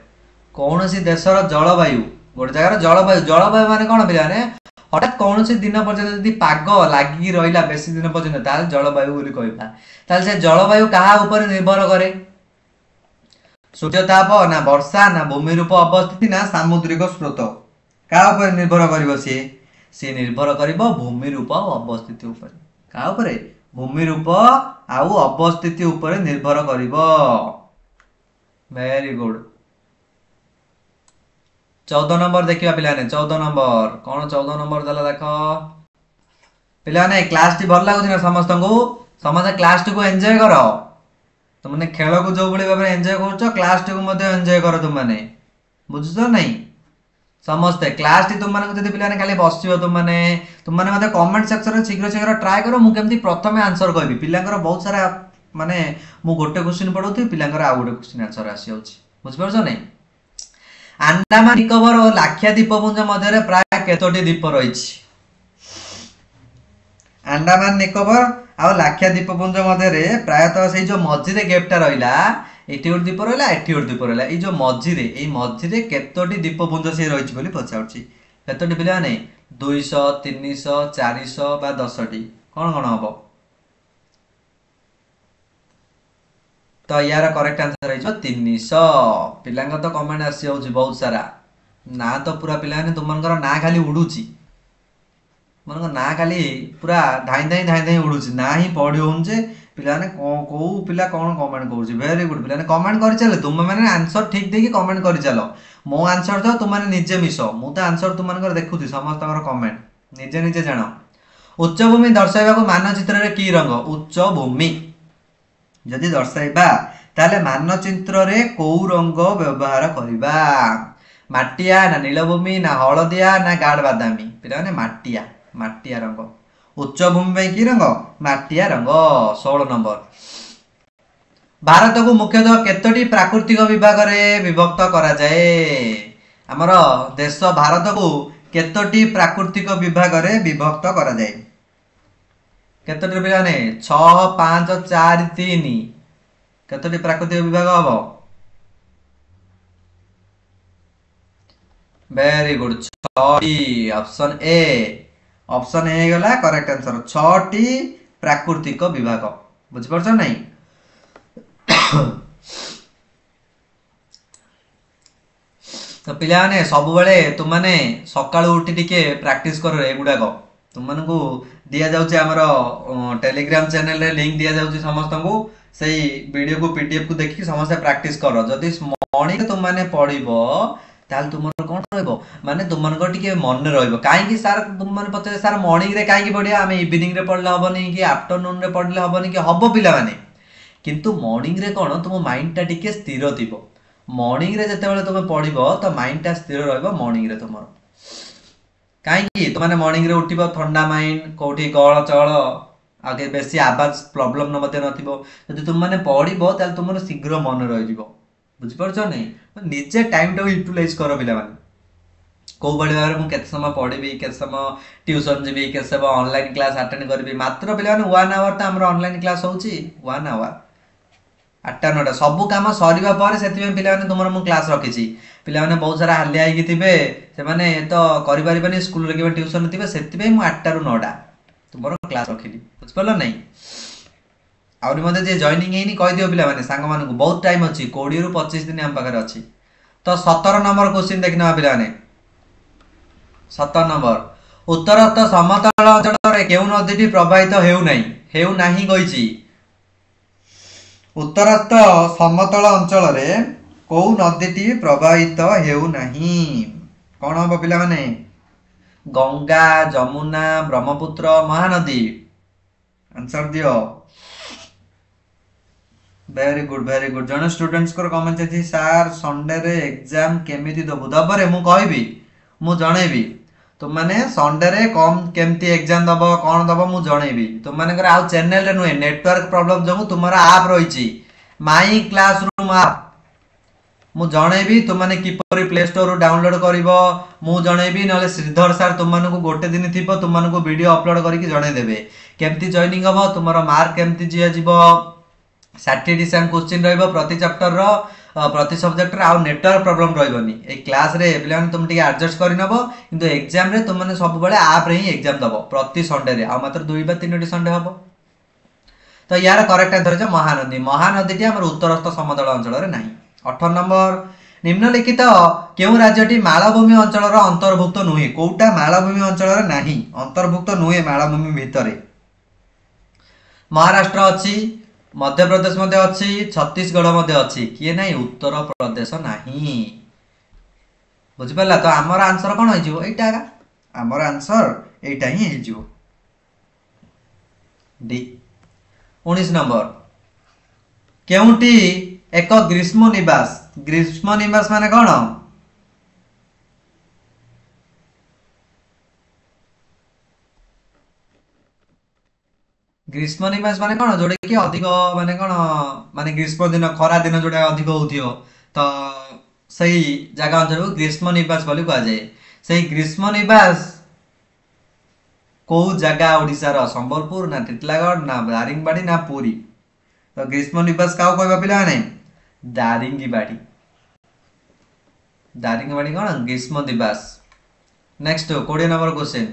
कौनसी देशर जलवायु गोटे जगह जलवायु माने कोन पिलाने हठात कौनसी दिन पर्यंत यदि पाग लागी रहिला बेसी दिन पर्यंत ताल जलवायु बोली कहबा ताल से जलवायु कहा ऊपर निर्भर करे सूर्य ताप ना वर्षा ना भूमि रूप अवस्थिति ना सामुद्रिक स्रोत का ऊपर निर्भर करिवो सी निर्भर करिवो भूमि रूप अवस्थिति ऊपर का ऊपर भूमि रूप आउ अवस्थिति ऊपर निर्भर करिवो वेरी गुड 14 नंबर देखिबा पिलाने 14 नंबर कौन 14 नंबर दला देखो पिलाने क्लास टी भल लागुछि ना समस्त क्लास टी को एन्जॉय करो तुमने खेल को जो बळे भाबे एन्जॉय करछो क्लास टी को मध्ये एन्जॉय करो तुमने बुझछो नहीं समस्ते क्लास टी तुम माने जदि पिलाने खाली बसियो तुम माने मते कमेंट सेक्शन रे शीघ्र ट्राई करो मु केमती प्रथमे आंसर कहबी पिलांकर बहुत सारा माने मु गोटे क्वेश्चन पढौथि पिलांकर आ गोटे क्वेश्चन आंसर आसी होछि बुझ परछो नहीं अंडमान निकोबर और लाख्या द्वीपपुंज मध्य प्राय केतोटी द्वीप रही अंडमान निकोबर और लाख्या द्वीपपुंज मध्य प्रायतः से जो मझिरे गैपटा रहिला एटी गोटे द्वीप रहिला एटी गोटे द्वीप रहिला ए जो मझिरे केतोटी द्वीपपुंज से रही बोली पचाउछि केतोटी पिला नै 200 300 400 बा 10टी कोन कोन हबो तो यार करेक्ट आंसर है 300 पिलांग तो कमेंट आसी होउछि बहुत सारा ना तो पूरा पिला ने तुमनकर ना खाली उडुछि मनकर ना खाली पूरा धाई उडुछि ना ही पढि होउछे पिला ने को पिला कोन कमेंट करूछि वेरी गुड पिला ने कमेंट करि चले तुम माने आंसर ठीक देकी कमेंट करि चलो मो आंसर तो तुम माने निजे मिसो मु तो आंसर तुम मानकर देखुछि समस्तकर कमेंट निजे जानो उच्च भूमि दर्शाइबा को मानचित्र रे की रंग उच्च भूमि जदि दर्शाइबा ताले मानचित्र रे को रंग व्यवहार करिबा माटिया ना नीलभूमि ना हळदिया ना गाढ़ बादामी पिला ने माटिया रंग उच्च भूमि में की रंग माटिया रंग 16 नंबर भारत को मुख्यतः केतोटी प्राकृतिक विभाग रे विभक्त करा जाए हमर देश भारत को केतोटी प्राकृतिक विभाग रे विभक्त करा जाए केतोटी पिला ने 6 5 4 3 केतोटी प्राकृतिक विभाग हबो वेरी गुड 6टी ऑप्शन ए गला करेक्ट आंसर 6टी प्राकृतिक विभाग बुझ परछ नहीं तो पिला ने सब बेले तुम माने सकाळु उठी टिके प्रैक्टिस करो एगुडा को तुमको दिया जाउची हमर टेलीग्राम चैनल रे लिंक दिया जाउची समस्त को सेई वीडियो को पीडीएफ को देखि समस्त प्रैक्टिस करो जदि मॉर्निंग तुम माने पढिबो ताल तुमर कोन रहइबो माने तुमनको टिके मन रहइबो काहे कि सर तुम माने पचे सर मॉर्निंग रे काहे कि पढिया हम इवनिंग रे पढले हबनी कि आफ्टरनून रे पढले हबनी कि हबो पिला माने किंतु मॉर्निंग रे कोन तुम माइंड टा टिके स्थिर थिबो मॉर्निंग रे जते बेले तुम पढिबो तो माइंड टा स्थिर रहइबो मॉर्निंग रे तुमर काहे तुम मॉर्निंग रे उठिबो ठंडा माइंड कोठी गळ चळ आगे बेसी आवाज प्रॉब्लम न मते नथिबो जदि तुम माने पढिबो ताल तुमर शीघ्र मन रहि जिवो बुझि परछो नै निजे टाइम टा यूटिलाइज करो पिला माने को बडी बारे मु केते समय पढिबी केते समय ट्यूशन जिबी केते समय ऑनलाइन क्लास अटेंड करबी मात्र पिला माने 1 आवर त हमर ऑनलाइन क्लास होउची 1 आवर 8टा 9टा सब काम सरीबा पारे सेति में पिला माने तुमर मु क्लास रखिची पिला माने बहुत सारा हालिया आइकी थिबे से माने तो करि परिबानी स्कूल रे के ट्यूशन थिबे सेति में मु 8टा रु 9टा तुमर क्लास रखिली बुझ परलो नै आउरी मते जे जॉइनिंग हेनी कहि दियो पिला माने सांग मानकु बहुत टाइम अछि 20 रु 25 दिन हम पाखर अछि तो 17 नंबर क्वेश्चन देखना पिला माने 17 नंबर उत्तरस्थ समतल अंचल रे केउ नदीटी प्रवाहित हेउ नाही गइची उत्तरस्थ समतल अंचल रे को नदीटी प्रवाहित हेउ नाही कोन हो पिला माने गंगा जमुना ब्रह्मपुत्र महानदी आंसर दियो वेरी गुड जन स्टूडेंट्स को कमेंट अछि सर संडे रे एग्जाम केमिति दबु दबरे मु कहबी मु जणेबी तुम माने संडे रे कम केमती एग्जाम दबो कोन दबो मु जणेबी तुम माने कर आ चैनल रे नुए नेटवर्क प्रॉब्लम जमु तुम्हारा ऐप रहिची माई क्लासरूम ऐप मु जणेबी तुम माने किपरि प्ले स्टोर रो डाउनलोड करिवो मु जणेबी नले श्रीधर सर तुम माने को गोटे दिन थिबो तुम माने को वीडियो अपलोड करिकि जणे देबे केमती जॉइनिंग हबो तुम्हारा मार्क केमती जिया जिवो सर्टिफिकेशन क्वेश्चन रहइबो प्रति चैप्टर रो प्रति सब्जेक्ट रे आ नेटवर्क प्रॉब्लम रहइबनी ए क्लास रे पिलान तुम टिके एडजस्ट करि नबो किंतु एग्जाम रे तुम माने सब बेले ऐप रे ही एग्जाम दबो प्रति संडे रे आ मात्र 2 बा 3 टी संडे हबो तो यार करेक्ट आंसर जे महानदी टी हमर उत्तरस्थ समतल अंचल रे नाही 18 नंबर निम्नलिखित केउ राज्यटी मालभूमि अंचल रो अंतर्भुक्त नुहे कोउटा मालभूमि अंचल रे नाही अंतर्भुक्त नुहे मालभूमि भितरे महाराष्ट्र अछि मध्य प्रदेश मध्ये अछि छत्तीसगढ़ मध्ये अछि किए नाही उत्तर प्रदेश नाही बुझि परला तो हमर आंसर कोन होई जिवो एटा हमर आंसर एटा ही होई जिवो डी 19 नंबर केउटी एक ग्रीष्म निवास माने कोन ग्रीष्म निवास माने कोन जोडे कि अधिक माने कोन माने ग्रीष्म दिन खरा दिन जोडे अधिक होथियो तो सही जगह अंचल को ग्रीष्म निवास बोली कहा जाए सही ग्रीष्म निवास को जगह ओडिसा रो संबलपुर ना टिटलागढ़ ना दारिंगबाड़ी ना पुरी तो ग्रीष्म निवास काउ कहबा पिला ने दारिंगबाड़ी कोन ग्रीष्म निवास नेक्स्ट 20 नंबर क्वेश्चन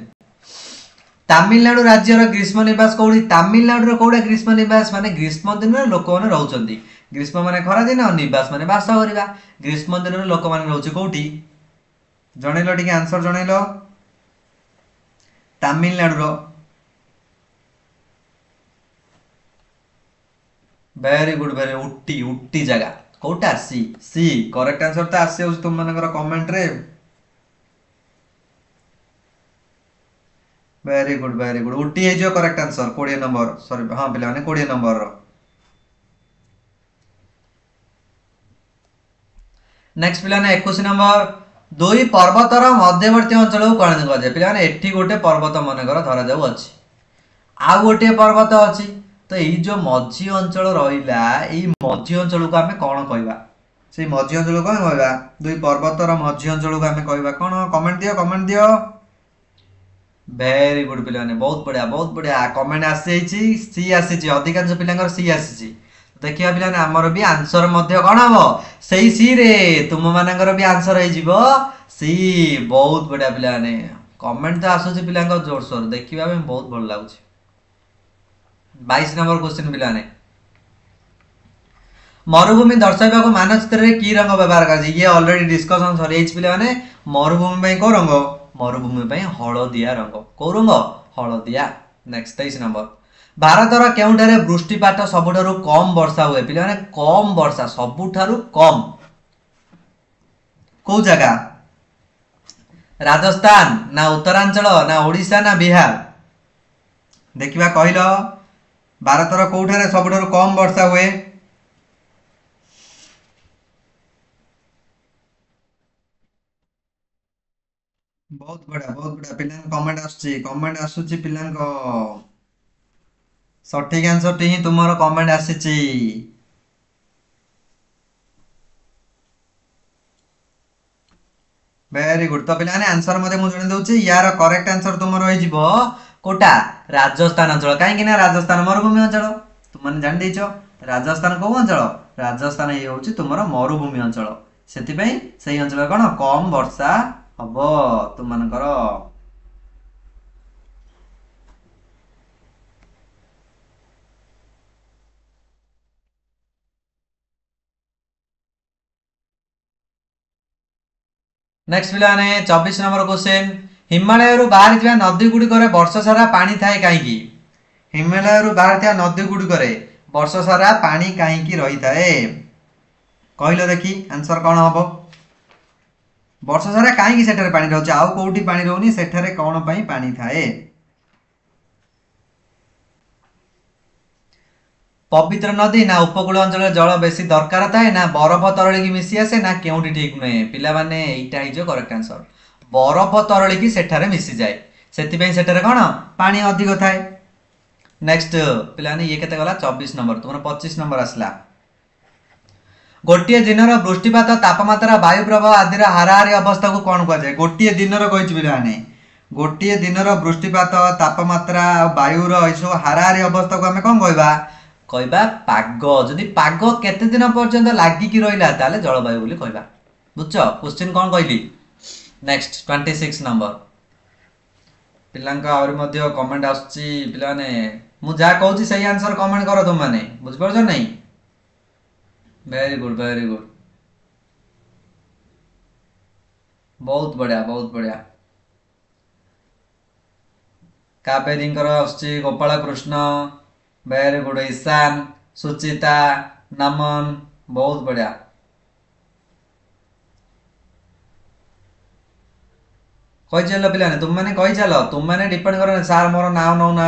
तमिलनाडु राज्य रो ग्रीष्म निवास कोडी तमिलनाडु रो कोडा ग्रीष्म निवास माने ग्रीष्म दिन रे लोक माने रहउचंदी ग्रीष्म माने खरा दिन और निवास माने वास करिबा ग्रीष्म दिन रे लोक माने रहउचे कोठी जणेलो टिके आंसर जणेलो तमिलनाडु रो वेरी गुड उट्टी जगह कोटा सी करेक्ट आंसर त आसे तुम मानकर कमेंट रे वेरी गुड उट्टी है जो करेक्ट आंसर 20 नंबर सॉरी हां पिला माने 20 नंबर रो नेक्स्ट पिला ने 21 नंबर दुई पर्वतर मध्यवर्ती अंचल को कोन कह जाय पिला माने एठी गोटे पर्वत माने कर धरा जाउ अछि आ गोटे पर्वत अछि तो एई जो मझी अंचल रहिला एई मझी अंचल को हमें कोन कहबा से मझी अंचल को कहबा दुई पर्वतर मझी अंचल को हमें कहबा कोन कमेंट दियो वेरी गुड पिला ने बहुत बढ़िया कमेंट आसी सी आसी अधिकांश पिलांगर सी आसी देखिया पिला ने हमर भी आंसर मध्ये कोन हबो सेही सी रे तुम मानकर भी आंसर हे जिवो सी बहुत बढ़िया पिला ने कमेंट तो आसुची पिलांगर जोर सोर देखिबा में बहुत भल लागुची 22 नंबर क्वेश्चन पिला ने मरुभूमि दर्शाइबा को मानचित्र रे की रंग व्यवहार कर ये ऑलरेडी डिस्कशन सरी एच पिला ने मरुभूमि पई को रंग मरुभूमि पई हळदिया रंग को रंग हलदिया। नेक्स्ट 23 नंबर भारतर केउठारे वृष्टिपात सबुठारु कम वर्षा हुए पिला माने कम वर्षा सबुठारु कम को जगह राजस्थान ना उत्तरांचल ना ओडिशा ना बिहार देखिबा कहलो भारतर कोठारे सबुठारु कम वर्षा हुए बहुत बढ़िया पिलान कमेंट आसुची पिलान को सठिक आंसर टी ही तुमरो कमेंट आसीची वेरी गुड तो पिलाने आंसर मते मु जणे दउची यार करेक्ट आंसर तुमरो होई जिवो कोटा राजस्थान अंचल कहीं ना राजस्थान मरुभूमि अंचल तुमने जान देइछो राजस्थान को अंचल राजस्थान ये होची तुमरो मरुभूमि अंचल सेति पई सही अंचल कोन कम वर्षा हबो तुम मानकर नेक्स्ट पिलाने 24 नंबर क्वेश्चन हिमालय रु बाहर थिबा नदी गुडी करे वर्ष सारा पानी थाए काईकी हिमालय रु बाहर थिबा नदी गुडी करे वर्ष सारा पानी काईकी रही थाए कहलो देखी आंसर कोन हबो वर्ष सारा काईकी सेठारे पानी रहउछ आउ कोउठी पानी रहउनी सेठारे कोन पई पानी थाए पवित्र नदी ना उपकूल अंचल जल बेसी दरकार थाए ना बरफ तरली मिसी आसे ना केउठी ठीक नुहे पिला माने एटा हिजो करेक्ट आंसर बरफ तरली सेठारे मिसी जाए सेति पई सेठारे कोन पानी अधिक थाए नेक्स्ट पिलाने ये केते गला 24 नंबर तुमरा 25 नंबर आसला गोटिए दिनर वृष्टिपात तापमात्रा वायु प्रवाह आदि हाराहारी अवस्था को कौन कह जाए गोटिए दिनर कहि पिलाने गोटिए दिनर वृष्टिपात तापमात्रा वायुर एसो हाराहारी अवस्था को हमें कौन कहबा कहबा पाग जदि पाग केते दिन पर्यंत लागि कि रहिला ताले जलवायु बोली कहबा बुझछ क्वेश्चन कौन कहली नेक्स्ट 26 नंबर पिलांका और मध्य कमेंट आछी पिलाने मु जा कहूची सही आंसर कमेंट करो तुम माने बुझ परछ नहीं वेरी गुड बहुत बढ़िया कापेरींकर आछी गोपाल कृष्ण वेरी गुड ईशान सुचिता नमन बहुत बढ़िया कही चल पिलाने तुम मैंने कही चल तुम मैंने डिपेंड कर सार मोर ना नौ ना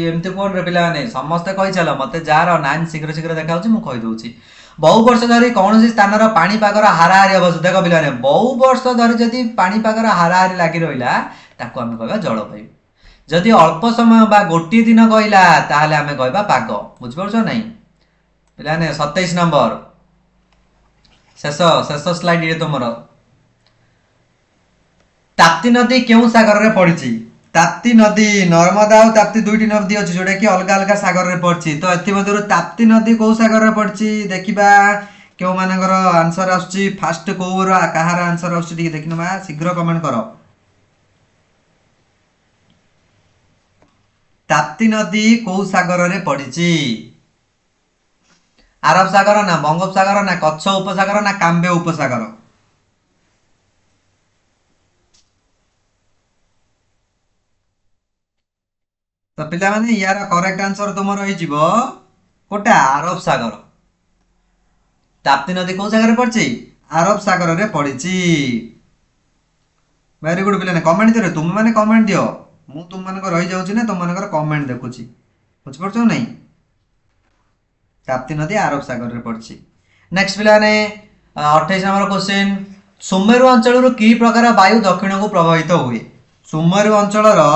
एमती कौन रे पिलाने समस्ते कही चल मते जार ना शीघ्र शीघ्र देखा मु कही दउची बहु वर्ष धरी कौन स्थान पाणीपागर हाराहारी अवस्था देख पिलाने बहु वर्ष धरी जदि पाणीपागर हाराहारी लागि रहिला ताको आमे कहबा जलवायु जदि अल्प समय बा गोटी दिन कहला ताहले आमे कहबा पाग बुझ परछो नहीं पिलाने 27 नंबर शेष स्लाइड ये तुमरो ताप्ती नदी केउ सागर रे पड़िची ताप्ती नदी नर्मदा और ताप्ती दुईटी नदी अछि जोडा कि अलग अलग सागर रे पड़ची तो एथि मधुर ताप्ती नदी को सागर रे पड़ची देखिबा केउ मानकर आंसर आछी फास्ट कोर कहार आंसर आछी ठीक देखिनबा शीघ्र कमेंट करो ताप्ती नदी को सागर रे पड़िची अरब सागर ना बंगोपसागर ना कच्छ उपसागर ना काम्बे उपसागर तो पिला माने यार करेक्ट आंसर तुमरो होई जिवो कोटा अरब सागर ताप्ती नदी को सागर रे पड़ची अरब सागर रे पड़िची वेरी गुड पिलाने कमेंट दियो तुम माने कमेंट दियो मु तुम मान को रही जाउची ना तुम मान को कमेंट देखुची बुझ परछो नहीं ताप्ती नदी अरब सागर रे पड़ची नेक्स्ट पिलाने 28 नंबर क्वेश्चन सुमेरु अंचल रो की प्रकार वायु दक्षिण को प्रभावित हुए सुमेरु अंचल रो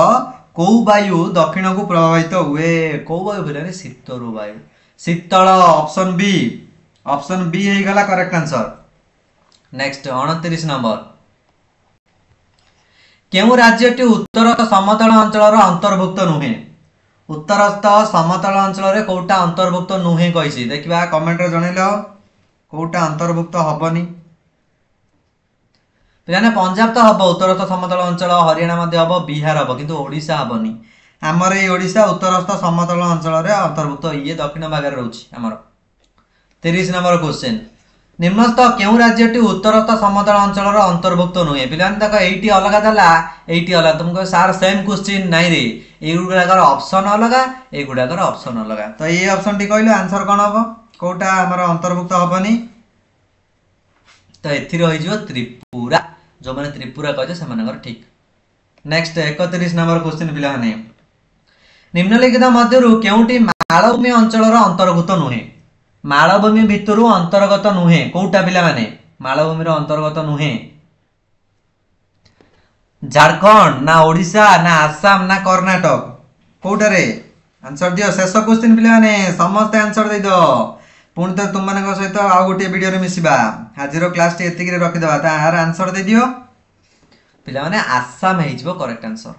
को वायु दक्षिण को प्रभावित हुए को वायु पिलाने शीतल वायु शीतल ऑप्शन बी हे गला करेक्ट आंसर नेक्स्ट 29 नंबर केउ राज्यटी उत्तरस्थ समतल अंचल अंतर्भुक्त नुहे उत्तरस्थ समतल अंचल रे कोटा अंतर्भुक्त नुहे कहिसी देखिबा कमेंट रे जणैलो कोटा अंतर्भुक्त हबनी पिलाने पंजाब तो हम उत्तरस्थ समतल अंचल हरियाणा मध्य हम बिहार हम किंतु ओडिशा हबनी आमर ये ओडिशा उत्तरस्थ समतल अंचल रे अंतर्भुक्त ये दक्षिण भाग रे रहउची आमर 30 नंबर क्वेश्चन निम्नस्थ केउ राज्यटी उत्तरस्थ समतल अंचल अंतर्भुक्त नुहे पे देख ये अलग देला ये अलग तुमको सार सेम क्वेश्चन नाई रे युड़ाकर ऑप्शन अलग युड़ाकर ऑप्शन अलग तो ये ऑप्शन टी कहलो आंसर कौन हम कोटा आमर अंतर्भुक्त हेनी तो ए त्रिपुरा जो मैंने त्रिपुरा कहे से ठीक। नेक्स्ट 31 नंबर क्वेश्चन पे निम्नलिखित मध्यरु केउटी मालभूमि अंचल अंतर्भुक्त नुहे मालभूमि भितर अंतर्गत नुहे कोटा पिला माने मालभूमि अंतर्गत नुहे झारखंड ना ओडिशा ना आसाम ना कर्णाटक कोटारे आंसर दियो शेष क्वेश्चन पिला माने समस्त आंसर दे दो पुणी तो तुम मान सहित आउ गोटे वीडियो मिसिबा आज क्लास टी एतिक रखिदबा तार आंसर दे दियो पिला माने आसाम हेइजबो करेक्ट आंसर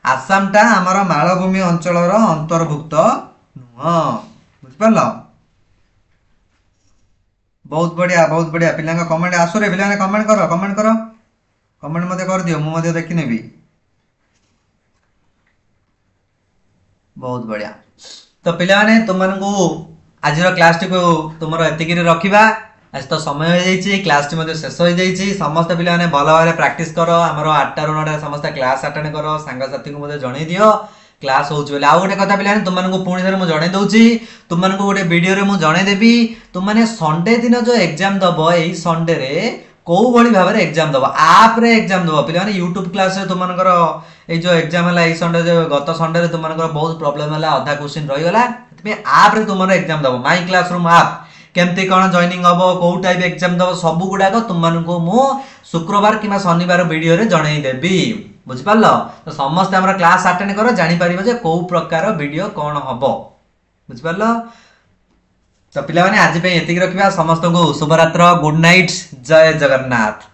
आसाम टा हमर मालभूमि अंचल अंतर्भुक्त नुह बुझ परलो बहुत बढ़िया पिला कमेंट आसो रे पिला कमेंट मते कर दियो मु मते देखि नेबी बहुत बढ़िया तो पिला माने तुम मानकू आज क्लास टी को तुमर एतिक रखिबा आज तो समय हो जाइए क्लास टी मते शेष हो जाइए समस्त पिला माने भल भाव प्रैक्टिस करो हमर 8 ରୁ 9 समस्त क्लास अटेंड करो सांग साथी को मते जणै दियो क्लास हो बोले आउ गोटे कथा पे तुमको पुणी थे मुझे जन दूसरी तुमको गोटे वीडियो रे मुझे जनईदेवी तुमने संडे दिन जो एग्जाम दब यही संडे रे कौ भाई भाव में एग्जाम दब आप रे एग्जाम दब पे यूट्यूब क्लास रे तुमकर ये जो एग्जाम है संडे गत संडे रे तुमकर बहुत प्रॉब्लम है अधा क्वेश्चन रहीगला आप रे तुम एग्जाम दब माई क्लासरूम आप केमती कौन जॉइनिंग हम कौ टाइप एग्जाम दब सब गुड़ाक तुमको मु शुक्रवार कि शनिवार वीडियो रे जनईदेवी बुझिपार तो समस्त आम क्लास अटेंड कर जापर जे कौ प्रकार वीडियो कौन हम बुझिपार तो पिला आज एतिक रखा समस्त को शुभरात्र गुड नाइट जय जगन्नाथ।